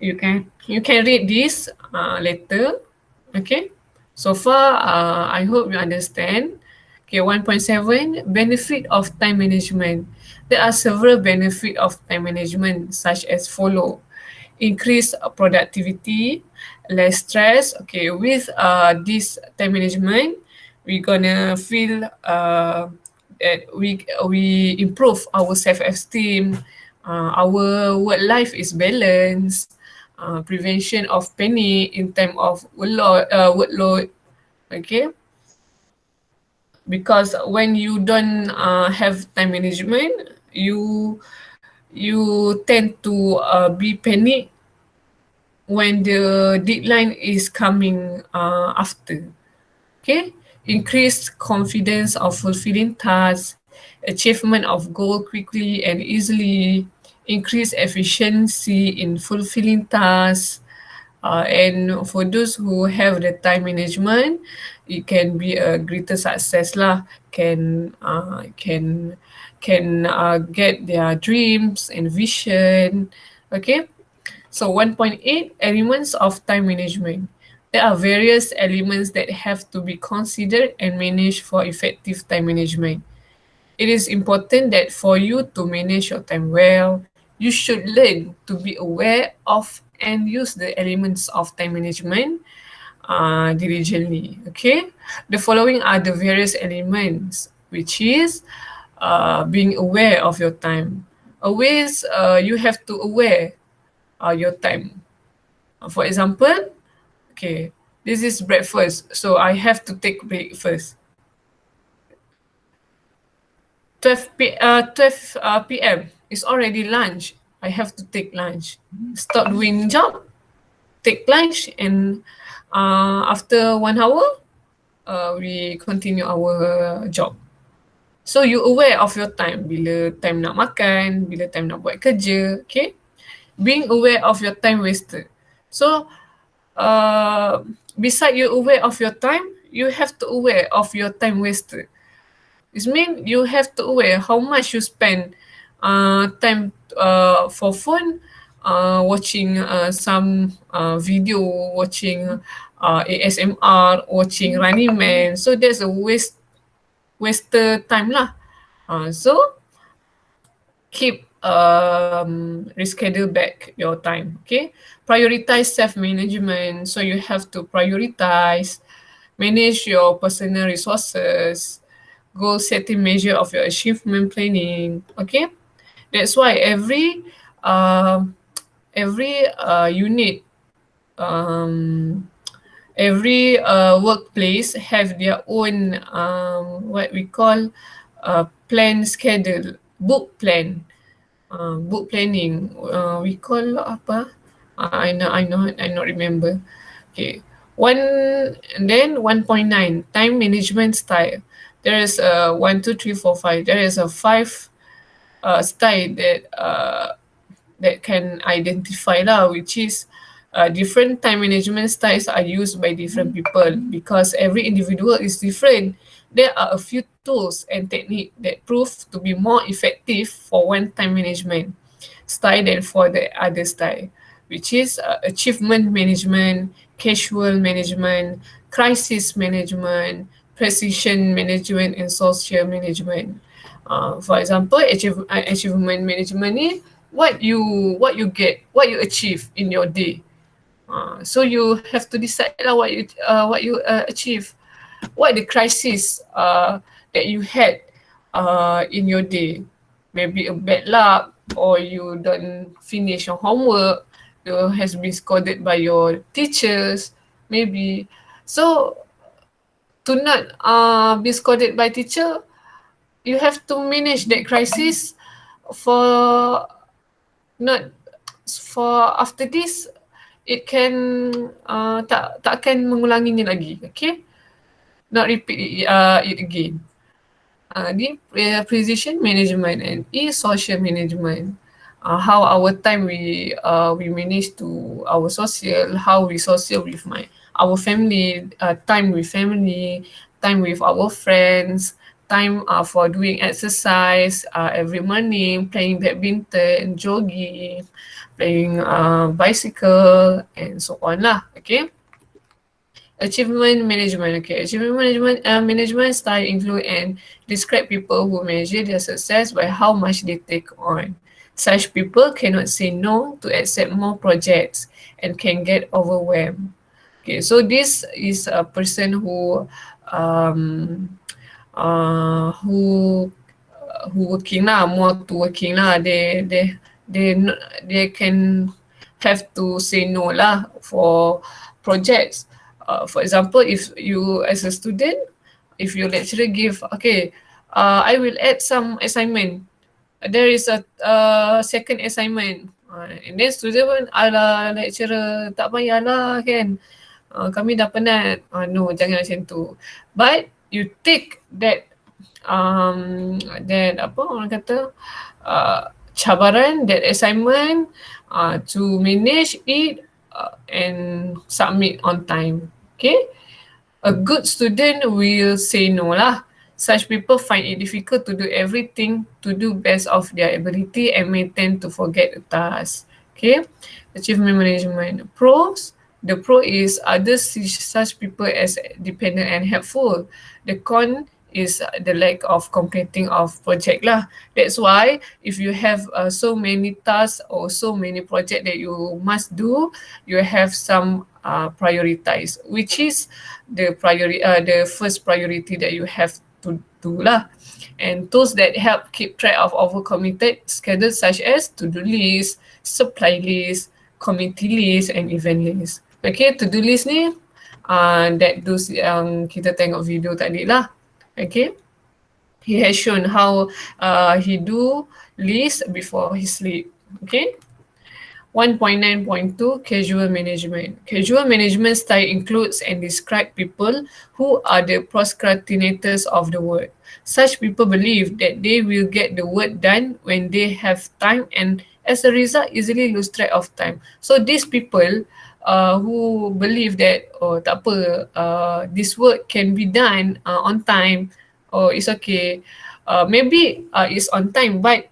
read this later. Okay. So far, I hope you understand. Okay, 1.7, benefit of time management. There are several benefits of time management such as follow. Increase productivity, less stress. Okay, with this time management, we're gonna feel that we improve our self-esteem, our work life is balanced, prevention of panic in time of workload. Okay, because when you don't have time management, you tend to be panic when the deadline is coming after. Okay, increased confidence of fulfilling tasks, achievement of goal quickly and easily, increased efficiency in fulfilling tasks. And for those who have the time management, it can be a greater success lah. Can get their dreams and vision. Okay, so 1.8 elements of time management. There are various elements that have to be considered and managed for effective time management. It is important that for you to manage your time well, you should learn to be aware of and use the elements of time management diligently. Okay, the following are the various elements, which is being aware of your time. Always you have to aware your time. For example, okay, this is breakfast, so I have to take breakfast. 12 p.m. It's already lunch. I have to take lunch. Stop doing job, take lunch, and after 1 hour, we continue our job. So you aware of your time. Bila time nak makan, bila time nak buat kerja. Okay, being aware of your time wasted. So beside you aware of your time, you have to aware of your time wasted. It means you have to aware how much you spend time for phone, watching some video, watching ASMR, watching Running Man. So that's a wasted time lah. So keep reschedule back your time. Okay, prioritize self-management. So you have to prioritize, manage your personal resources, goal setting, measure of your achievement planning. Okay, that's why every unit, every workplace have their own what we call plan schedule, book plan, book planning. We call apa? I not remember. Okay, and then 1.9 time management style. There is 1, 2, 3, 4, 5. There is a 5 style that that can identify lah, which is different time management styles are used by different people because every individual is different. There are a few tools and techniques that prove to be more effective for one time management style than for the other style, which is achievement management, casual management, crisis management, precision management, and social management. For example, achievement management ni what you get, what you achieve in your day. So you have to decide lah what you achieve. What the crisis that you had in your day? Maybe a bad luck, or you don't finish your homework, you has been scolded by your teachers, maybe. So to not be scolded by teacher, you have to manage that crisis for not for after this it can tak akan mengulanginya lagi, okay? Not repeat it again. Ni precision management and social management. How our time we manage to our social, how we social with our family, time with family, time with our friends, time for doing exercise every morning, playing badminton, jogging, playing bicycle, and so on lah. Okay. Achievement management. Okay, achievement management style include and describe people who measure their success by how much they take on. Such people cannot say no to accept more projects and can get overwhelmed. Okay, so this is a person who working lah, more to working lah. They can have to say no lah for projects. For example, if you as a student, if your lecturer give, okay, I will add some assignment. There is a second assignment. And then student pun, alah lecturer tak payahlah kan. Kami dah penat. No, jangan macam tu. But you take that apa orang kata cabaran, that assignment to manage it and submit on time. Okay, a good student will say no lah. Such people find it difficult to do everything to do best of their ability and may tend to forget the task. Okay, achievement management. Pros. The pro is others see such people as dependent and helpful. The con is the lack of completing of project lah. That's why if you have so many tasks or so many projects that you must do, you have some prioritize, which is the first priority that you have to do lah. And tools that help keep track of overcommitted schedules such as to-do list, supply list, committee list, and event list. Okay, to-do list ni that those yang kita tengok video tadi lah. Okay, he has shown how he do list before he sleep. Okay. 1.9.2 Casual management. Casual management style includes and describe people who are the procrastinators of the work. Such people believe that they will get the work done when they have time and as a result easily lose track of time. So these people who believe that tak apa, this work can be done on time, or it's okay, maybe it's on time, but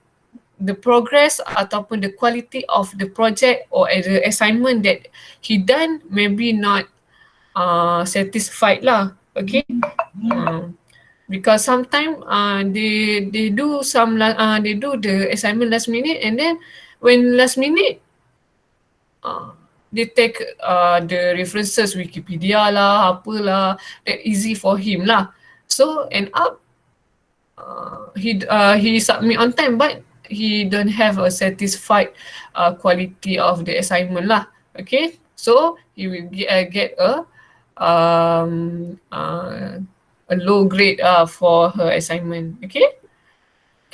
the progress ataupun the quality of the project or the assignment that he done maybe not satisfied lah. Okay, because sometimes they do they do the assignment last minute, and then when last minute they take the references Wikipedia lah, apalah, that easy for him lah. So end up he submit on time, but he don't have a satisfied quality of the assignment lah. Okay, so he will get a low grade for her assignment. Okay,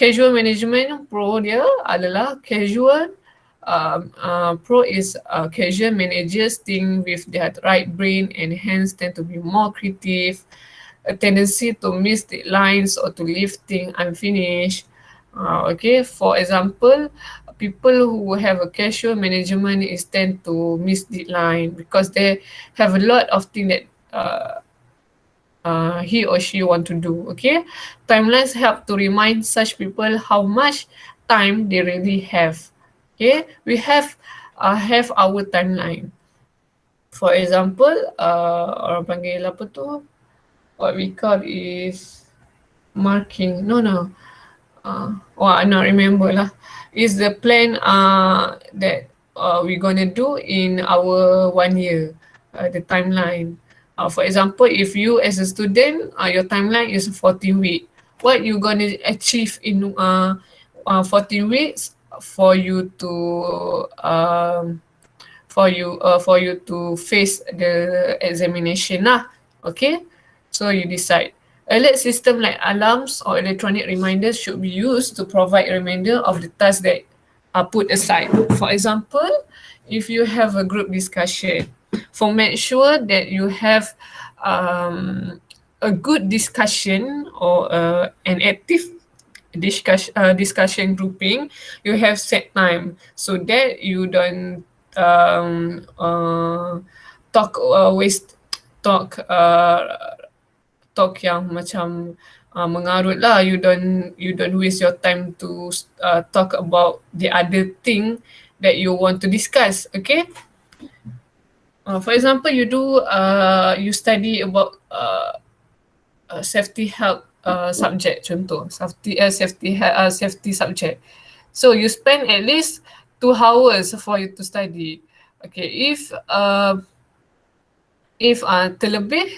casual management pro dia adalah casual. Pro is casual managers think with their right brain and hence tend to be more creative, a tendency to miss deadlines or to leave things unfinished. Okay, for example, people who have a casual management is tend to miss deadline because they have a lot of things that he or she want to do. Okay, timelines help to remind such people how much time they really have. Okay, we have our timeline. For example, orang panggil apa tu? What we call is marking. No. I not remember lah. Is the plan that we're gonna do in our 1 year, the timeline. For example, if you as a student, your timeline is 14 weeks. What you gonna achieve in 14 weeks for you to face the examination lah. Okay, so you decide. Alert system like alarms or electronic reminders should be used to provide a reminder of the tasks that are put aside. For example, if you have a group discussion, make sure that you have a good discussion or an active discussion grouping. You have set time so that you don't talk yang macam mengarut lah. You don't waste your time to talk about the other thing that you want to discuss. Okay. For example, you study about safety health subject, contoh safety subject. So you spend at least 2 hours for you to study. Okay, if terlebih,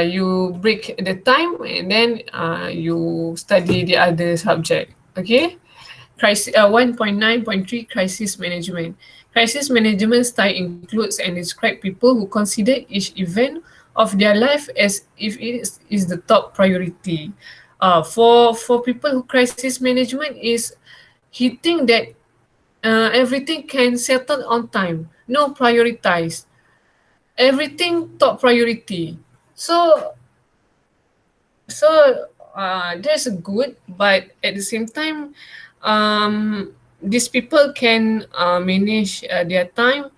you break the time and then you study the other subject. Okay. 1.9.3 crisis management. Crisis management style includes and describes people who consider each event of their life as if it is the top priority. For people who crisis management is he think that everything can settle on time, no prioritize, everything top priority. So that's good, but at the same time, these people can manage their time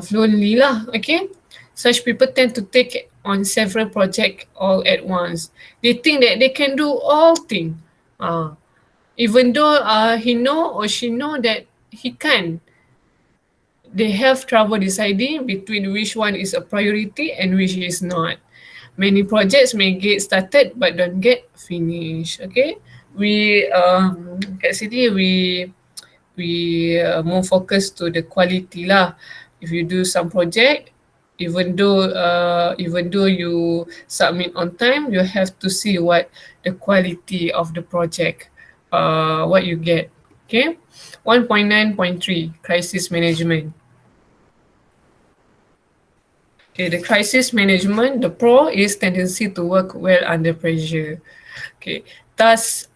fluently lah. Okay, such people tend to take on several projects all at once. They think that they can do all things, even though he know or she know that he can. They have trouble deciding between which one is a priority and which is not. Many projects may get started but don't get finished. Okay, we kat sini we more focus to the quality lah. If you do some project, even though you submit on time, you have to see what the quality of the project, what you get. Okay, 1.9.3 crisis management. Okay, the crisis management, the pro is tendency to work well under pressure. Okay, thus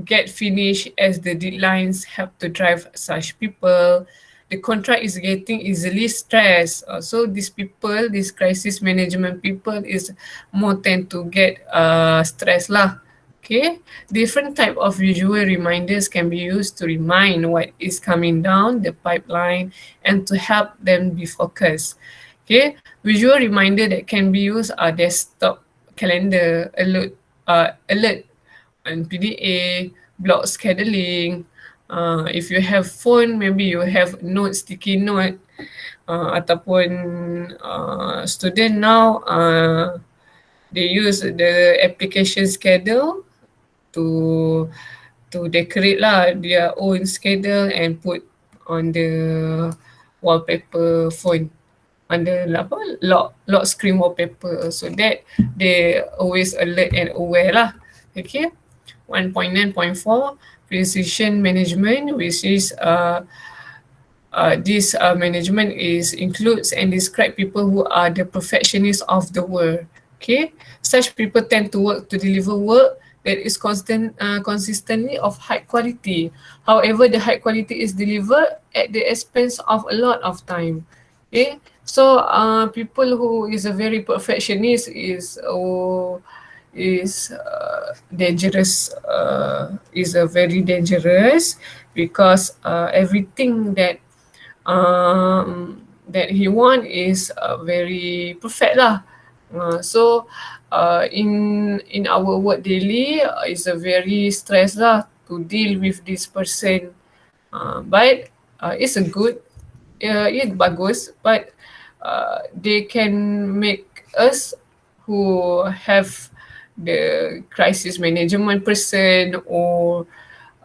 get finished as the deadlines help to drive such people. The contract is getting easily stressed. So these crisis management people is more tend to get stressed lah. Okay, different type of visual reminders can be used to remind what is coming down the pipeline and to help them be focused. Okay, visual reminder that can be used are desktop calendar, alert and PDA, block scheduling. If you have phone, maybe you have sticky note, ataupun student now they use the application schedule to decorate lah their own schedule and put on the wallpaper phone, under lock screen wallpaper, so that they always alert and aware lah. Okay, 1.9.4 precision management, which is this management includes and describe people who are the perfectionists of the work. Okay, such people tend to work to deliver work that is consistently of high quality. However, the high quality is delivered at the expense of a lot of time. Okay, so people who is a very perfectionist is is dangerous. Is very dangerous because everything that he want is very perfect lah. So in our work daily is a very stress lah to deal with this person. But it's a good, it's bagus, but they can make us who have the crisis management person or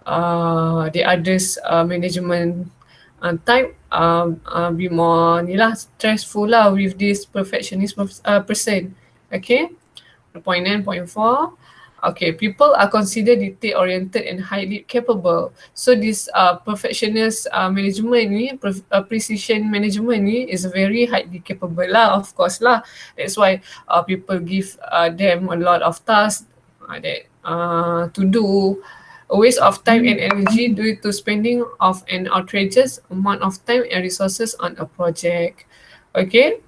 the others management type be more ni lah stressful lah with this perfectionist person. Okay, point 9.4. Okay, people are considered detail-oriented and highly capable. So this perfectionist management ni, precision management ni is very highly capable lah, of course lah. That's why people give them a lot of tasks that to do. A waste of time and energy due to spending of an outrageous amount of time and resources on a project. Okay.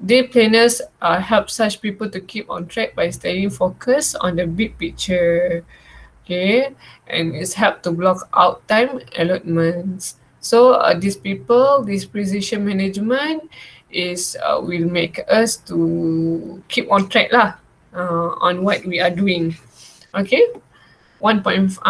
Day planners help such people to keep on track by staying focused on the big picture. Okay. And it's help to block out time allotments. So these people, this precision management is will make us to keep on track lah on what we are doing. Okay. 9.5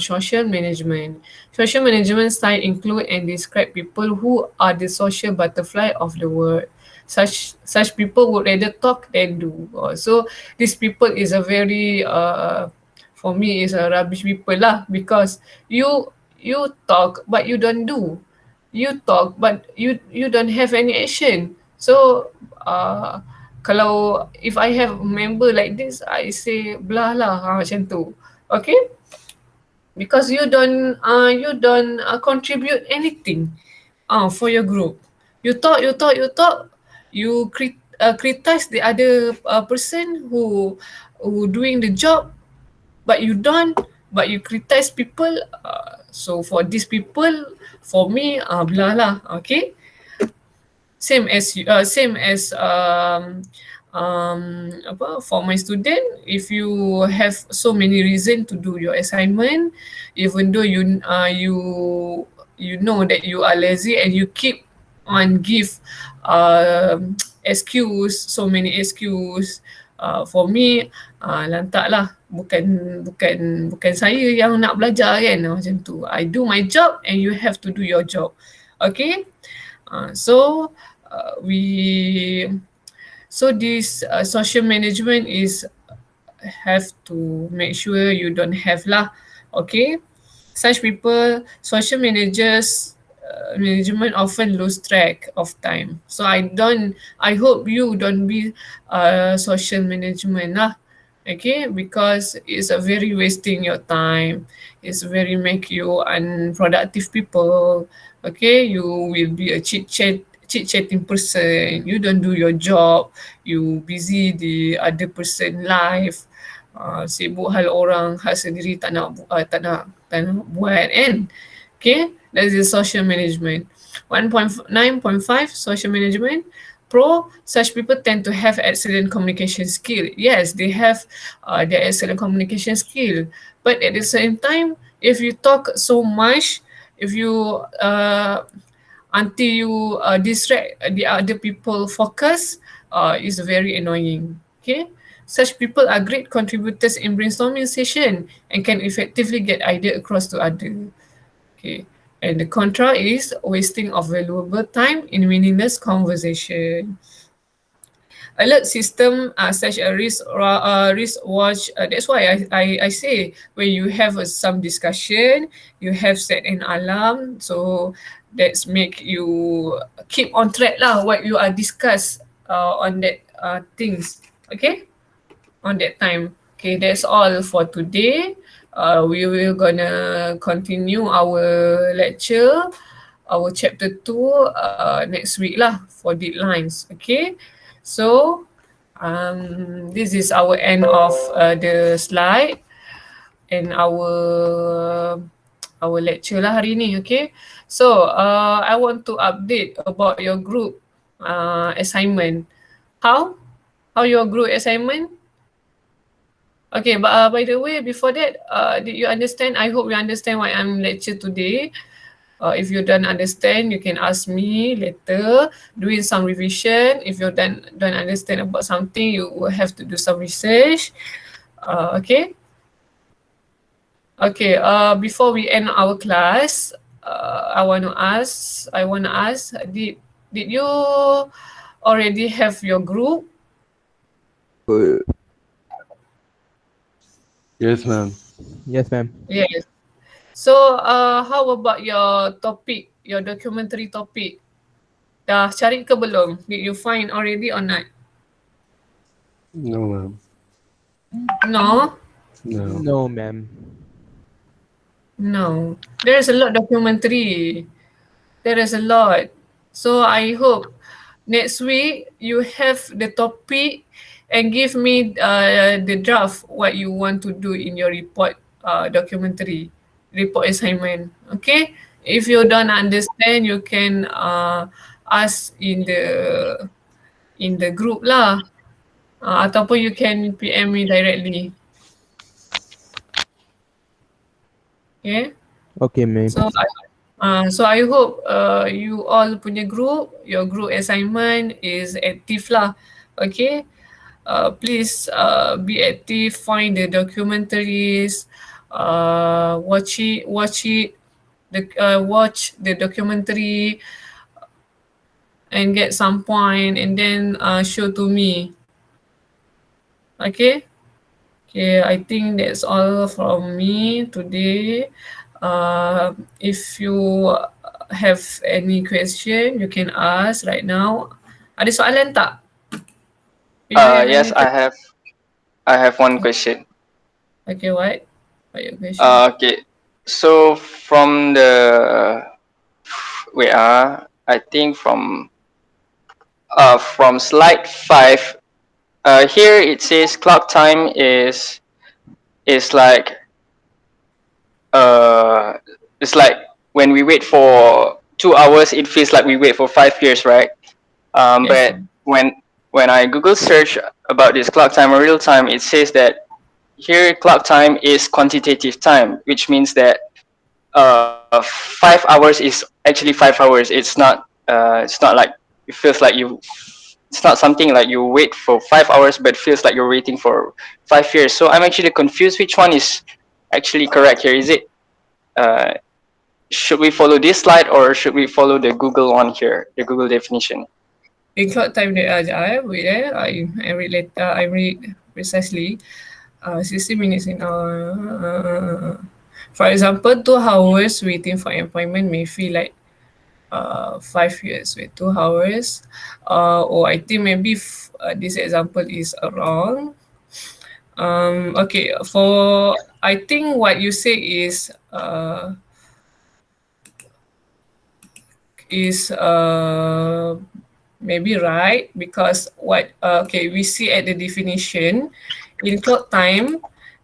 social management. Social management style include and describe people who are the social butterfly of the world. Such people would rather talk than do. So these people is a very for me is a rubbish people lah, because you talk but you don't do. You talk but you don't have any action. So kalau if I have a member like this, I say belah lah macam tu. Okay? Because you don't contribute anything for your group. You talk, you criticize the other person who doing the job, but you don't, but you criticize people. So for these people, for me, belah lah. Okay? Same as for my student, if you have so many reasons to do your assignment, even though you know that you are lazy and you keep on give excuse, so many excuse, for me lantak lah, bukan saya yang nak belajar kan, macam tu. I do my job and you have to do your job. Okay. So this social management is have to make sure you don't have lah. Okay, such people, social managers, management often lose track of time. So I hope you don't be social management lah. Okay, because it's a very wasting your time. It's very make you unproductive people. Okay, you will be a chit-chatting person. You don't do your job. You busy the other person life. Sibuk hal orang, hal sendiri tak nak buat kan. Okay, that is social management. 9.5 social management. Pro, such people tend to have excellent communication skill. Yes, they have their excellent communication skill. But at the same time, if you talk so much, if you until you distract the other people focus, is very annoying. Okay, such people are great contributors in brainstorming session and can effectively get idea across to other. Okay, and the contra is wasting of valuable time in meaningless conversation. Alert system such a wristwatch. That's why I say when you have some discussion, you have set an alarm, so that's make you keep on track lah what you are discuss on that things. Okay, on that time. Okay, that's all for today. We will gonna continue our lecture, our chapter 2 next week lah for deadlines. Okay. So this is our end of the slide and our lecture lah hari ni. Okay, so I want to update about your group assignment. How your group assignment? Okay, but by the way, before that, did you understand? I hope you understand what I'm lecture today. If you don't understand, you can ask me later, doing some revision. If you don't understand about something, you will have to do some research. Okay. Okay. Before we end our class, I want to ask. Did you already have your group? Yes, ma'am. Yes, ma'am. Yes. So, how about your topic, your documentary topic? Dah cari ke belum? Did you find already or not? No, ma'am. No? No. No, ma'am. No. There's a lot documentary. There is a lot. So I hope next week you have the topic and give me the draft what you want to do in your report documentary, report assignment. Okay? If you don't understand, you can ask in the group lah. Ataupun you can PM me directly. Okay? Okay, ma'am. So I hope you all punya group, your group assignment is active lah. Okay? Please be active, find the documentaries, watch the documentary and get some point and then show to me. Okay? Okay, I think that's all from me today. If you have any question, you can ask right now. Ada soalan tak? Do you have Yes, any- I have one question. Okay, what? What your question? Okay, so from I think from slide 5, here it says clock time is like it's like when we wait for 2 hours, it feels like we wait for 5 years, right? Yes. But when I Google search about this clock time or real time, it says that here clock time is quantitative time, which means that 5 hours is actually 5 hours. It's not like it feels like it's not something like you wait for 5 hours but feels like you're waiting for 5 years. So I'm actually confused which one is actually correct here. Is it should we follow this slide or should we follow the Google one here, the Google definition? In clock time, I read later. I read precisely. 60 minutes in hour. For example, 2 hours waiting for appointment may feel like 5 years with 2 hours. Or I think maybe this example is wrong. Okay, I think what you say is maybe right, because we see at the definition in clock time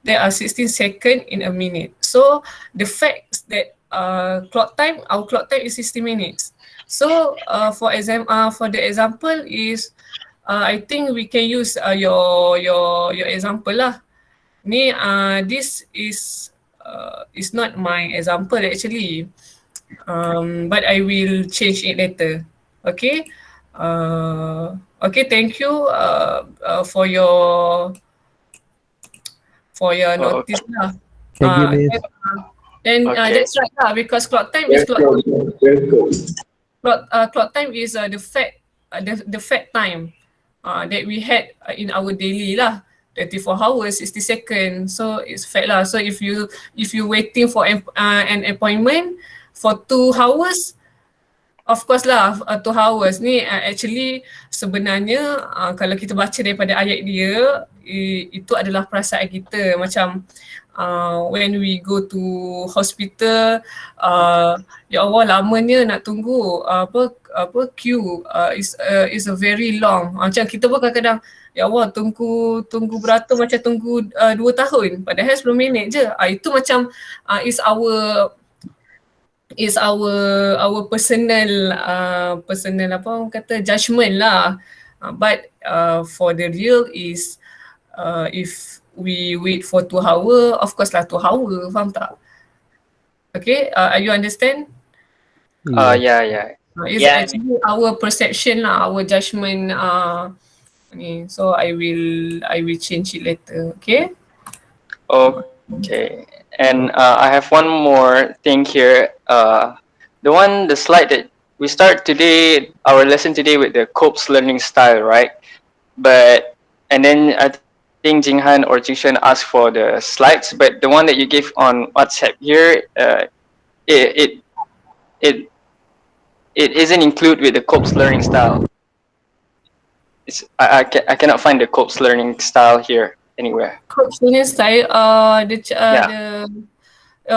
there are 16 seconds in a minute. So the fact that our clock time is 60 minutes. So for the example is I think we can use your example lah. Ni this is not my example actually. But I will change it later. Okay. Okay, thank you for your notice lah. Thank you, miss. Then Okay. that's right lah, because clock time is clock time is the fact time that we had in our daily lah. 24 hours, 60 seconds. So it's fact lah. So if you waiting for an appointment for 2 hours, of course lah 2 hours ni actually sebenarnya kalau kita baca daripada ayat dia, itu adalah perasaan kita macam when we go to hospital, ya Allah lamanya nak tunggu queue is a very long. Macam kita pun kadang-kadang ya Allah tunggu beratur macam tunggu 2 tahun padahal 10 minit je. Itu macam is our personal apa orang kata judgement lah. But for the real is if we wait for 2 hours, of course lah 2 hours, faham tak? Okay, you understand? Yeah. It's Yeah. actually our perception lah, our judgement. Ni. So I will change it later. Okay. Okay. And I have one more thing here. The slide that we start today, our lesson today with the COPES learning style, right? And then I think Jinghan or Jingshen asked for the slides, but the one that you gave on WhatsApp here, it isn't included with the COPES learning style. I cannot find the COPES learning style here anywhere. COPES learning style.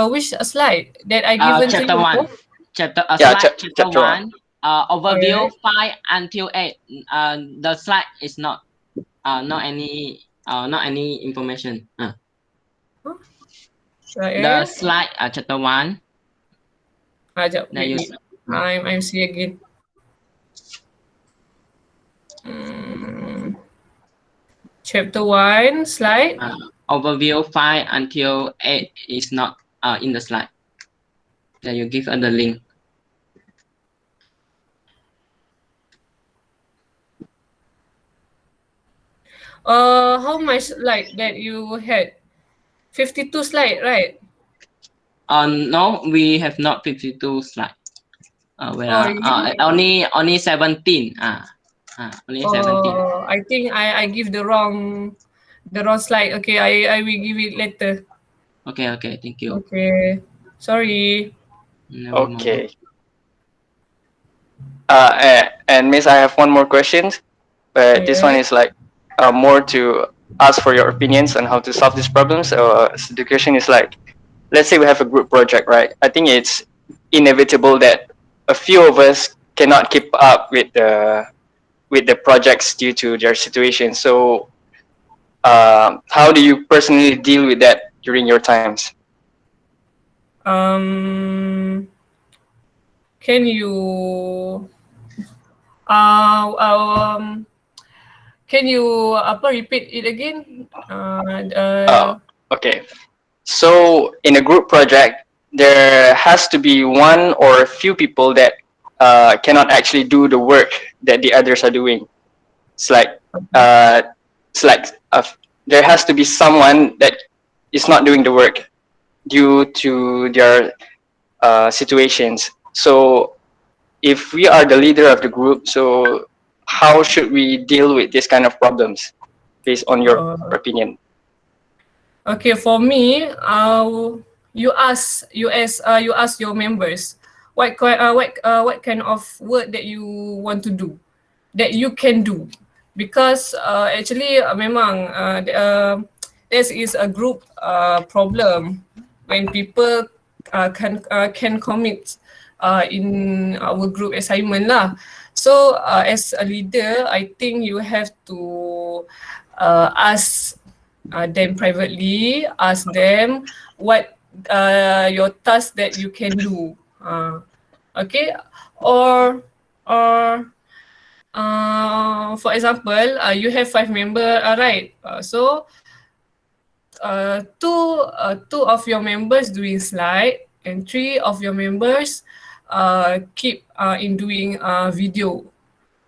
Which slide that I given Chapter to you? 1. Chapter chapter 1. Overview 5 until 8. The slide is not any information. The slide chapter 1. I'm see again. Chapter 1 slide. Overview 5 until 8 is not in the slide. Then you give the link. How much slide that you had? 52 slide, right? No, we have not 52 slide. Only 17. Only 17. I think I give the wrong slide. Okay, I will give it later. Okay, thank you. Okay, sorry. Okay. And Miss, I have one more question, but this one is like more to ask for your opinions on how to solve these problems. So the question is like, let's say we have a group project, right? I think it's inevitable that a few of us cannot keep up with the projects due to their situation. So how do you personally deal with that during your times? Can you repeat it again? Okay. So in a group project, there has to be one or a few people that cannot actually do the work that the others are doing. It's like there has to be someone that is not doing the work due to their situations. So if we are the leader of the group, so how should we deal with this kind of problems based on your opinion? Okay, for me, you ask your members what kind of work that you want to do, that you can do, because actually memang this is a group problem when people can commit in our group assignment lah. So as a leader, I think you have to ask them privately, ask them what your task that you can do. Okay, or for example, you have 5 members, right? So two of your members doing slide and 3 of your members keep in doing video,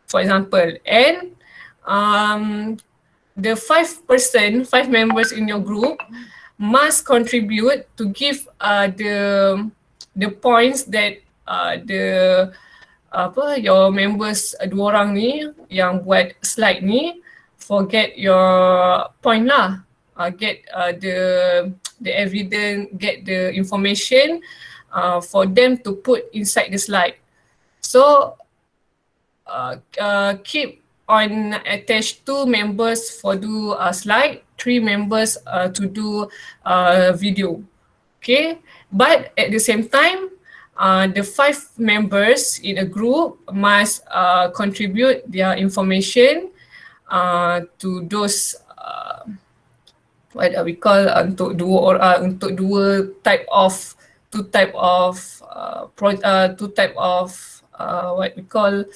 for example. And the 5 members in your group must contribute to give the points that your members 2 orang ni yang buat slide ni forget your point lah. Get the evidence, get the information for them to put inside the slide. So keep on attach 2 members for do slide, 3 members to do video. Okay, but at the same time, the 5 members in a group must contribute their information to those what we call untuk two type of what we call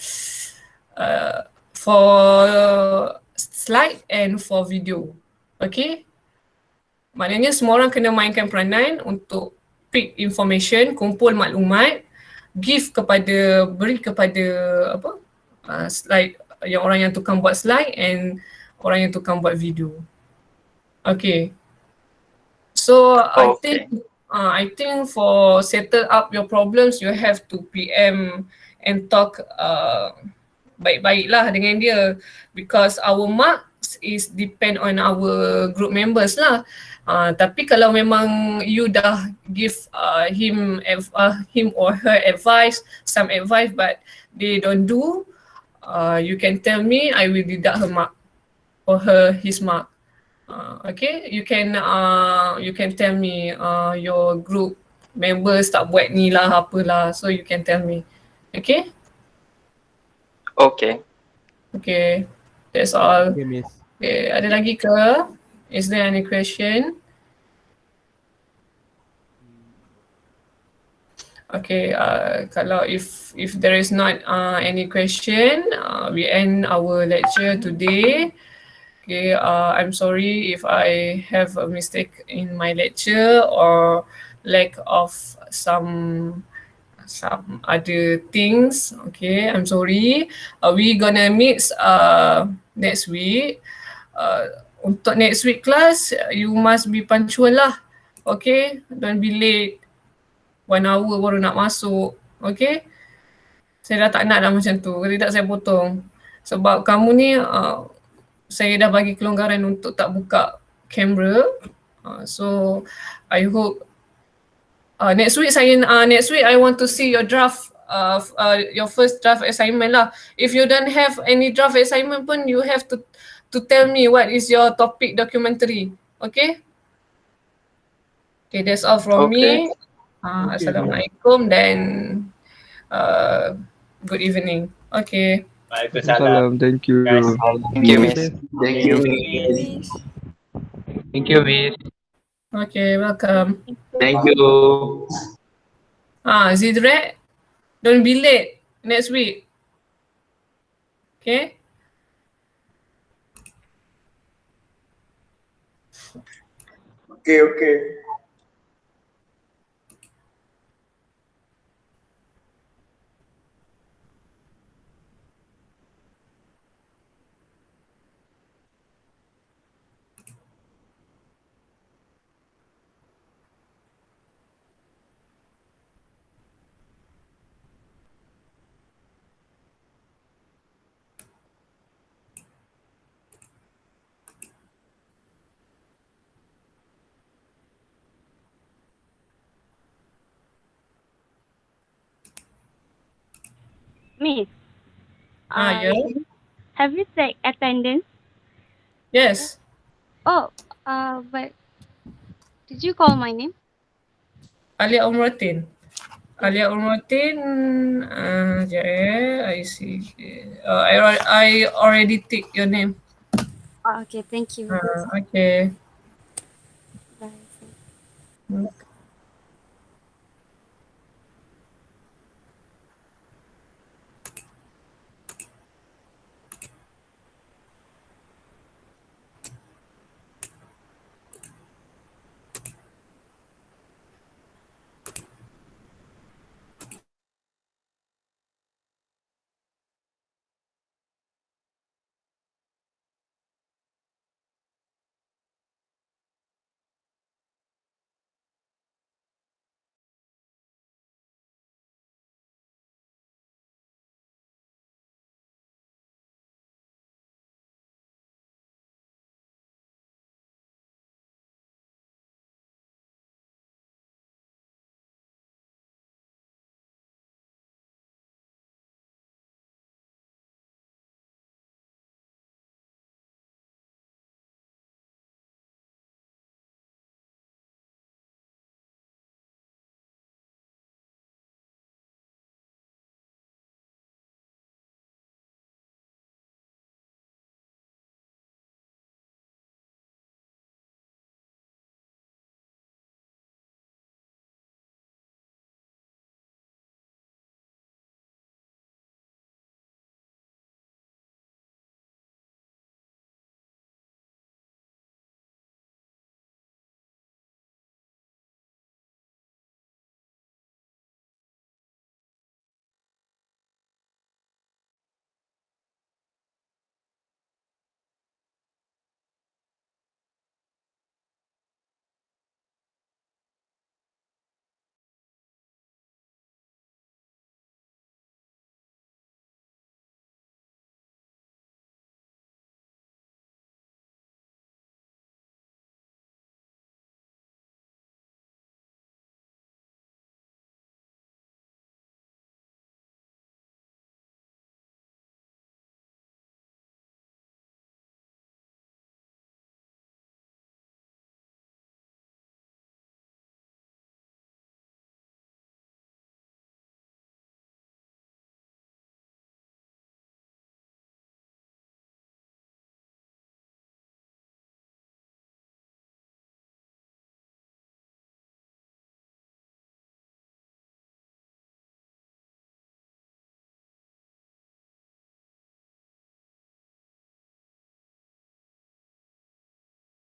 for slide and for video. Okay, Maknanya semua orang kena mainkan peranan untuk pick information, kumpul maklumat, beri kepada slide yang orang yang tukang buat slide and orang yang tukang buat video. Okay. So I think for settle up your problems, you have to PM and talk baik-baiklah dengan dia, because our marks is depend on our group members lah. Tapi kalau memang you dah give him or her some advice but they don't do, you can tell me, I will deduct her mark or his mark. Okay, you can tell me your group members tak buat ni lah apalah, so you can tell me. Okay? Okay. Okay, that's all. Okay, Miss. Okay, ada lagi ke? Is there any question? Okay, kalau if there is not any question, we end our lecture today. Okay, I'm sorry if I have a mistake in my lecture or lack of some other things. Okay, I'm sorry. We gonna meet next week. Untuk next week class, you must be punctual lah. Okay, don't be late. 1 hour baru nak masuk. Okay, saya dah tak nak dah macam tu. Kalau tidak saya potong. Sebab kamu ni saya dah bagi kelonggaran untuk tak buka kamera. So I hope next week I want to see your draft your first draft assignment lah. If you don't have any draft assignment pun, you have to tell me what is your topic documentary. Okay? Okay, that's all from me. Assalamualaikum dan good evening. Okay. Salam. Thank you. Thank you, Miss. Thank you, Miss. Thank you, Miss. Okay, welcome. Thank you. Zidret, don't be late next week. Okay? Okay. Miss, Yeah. have you checked attendance? Yes. Oh, but did you call my name? Alia Umratin. I see. I already take your name. Okay, thank you. Okay. Bye. Okay.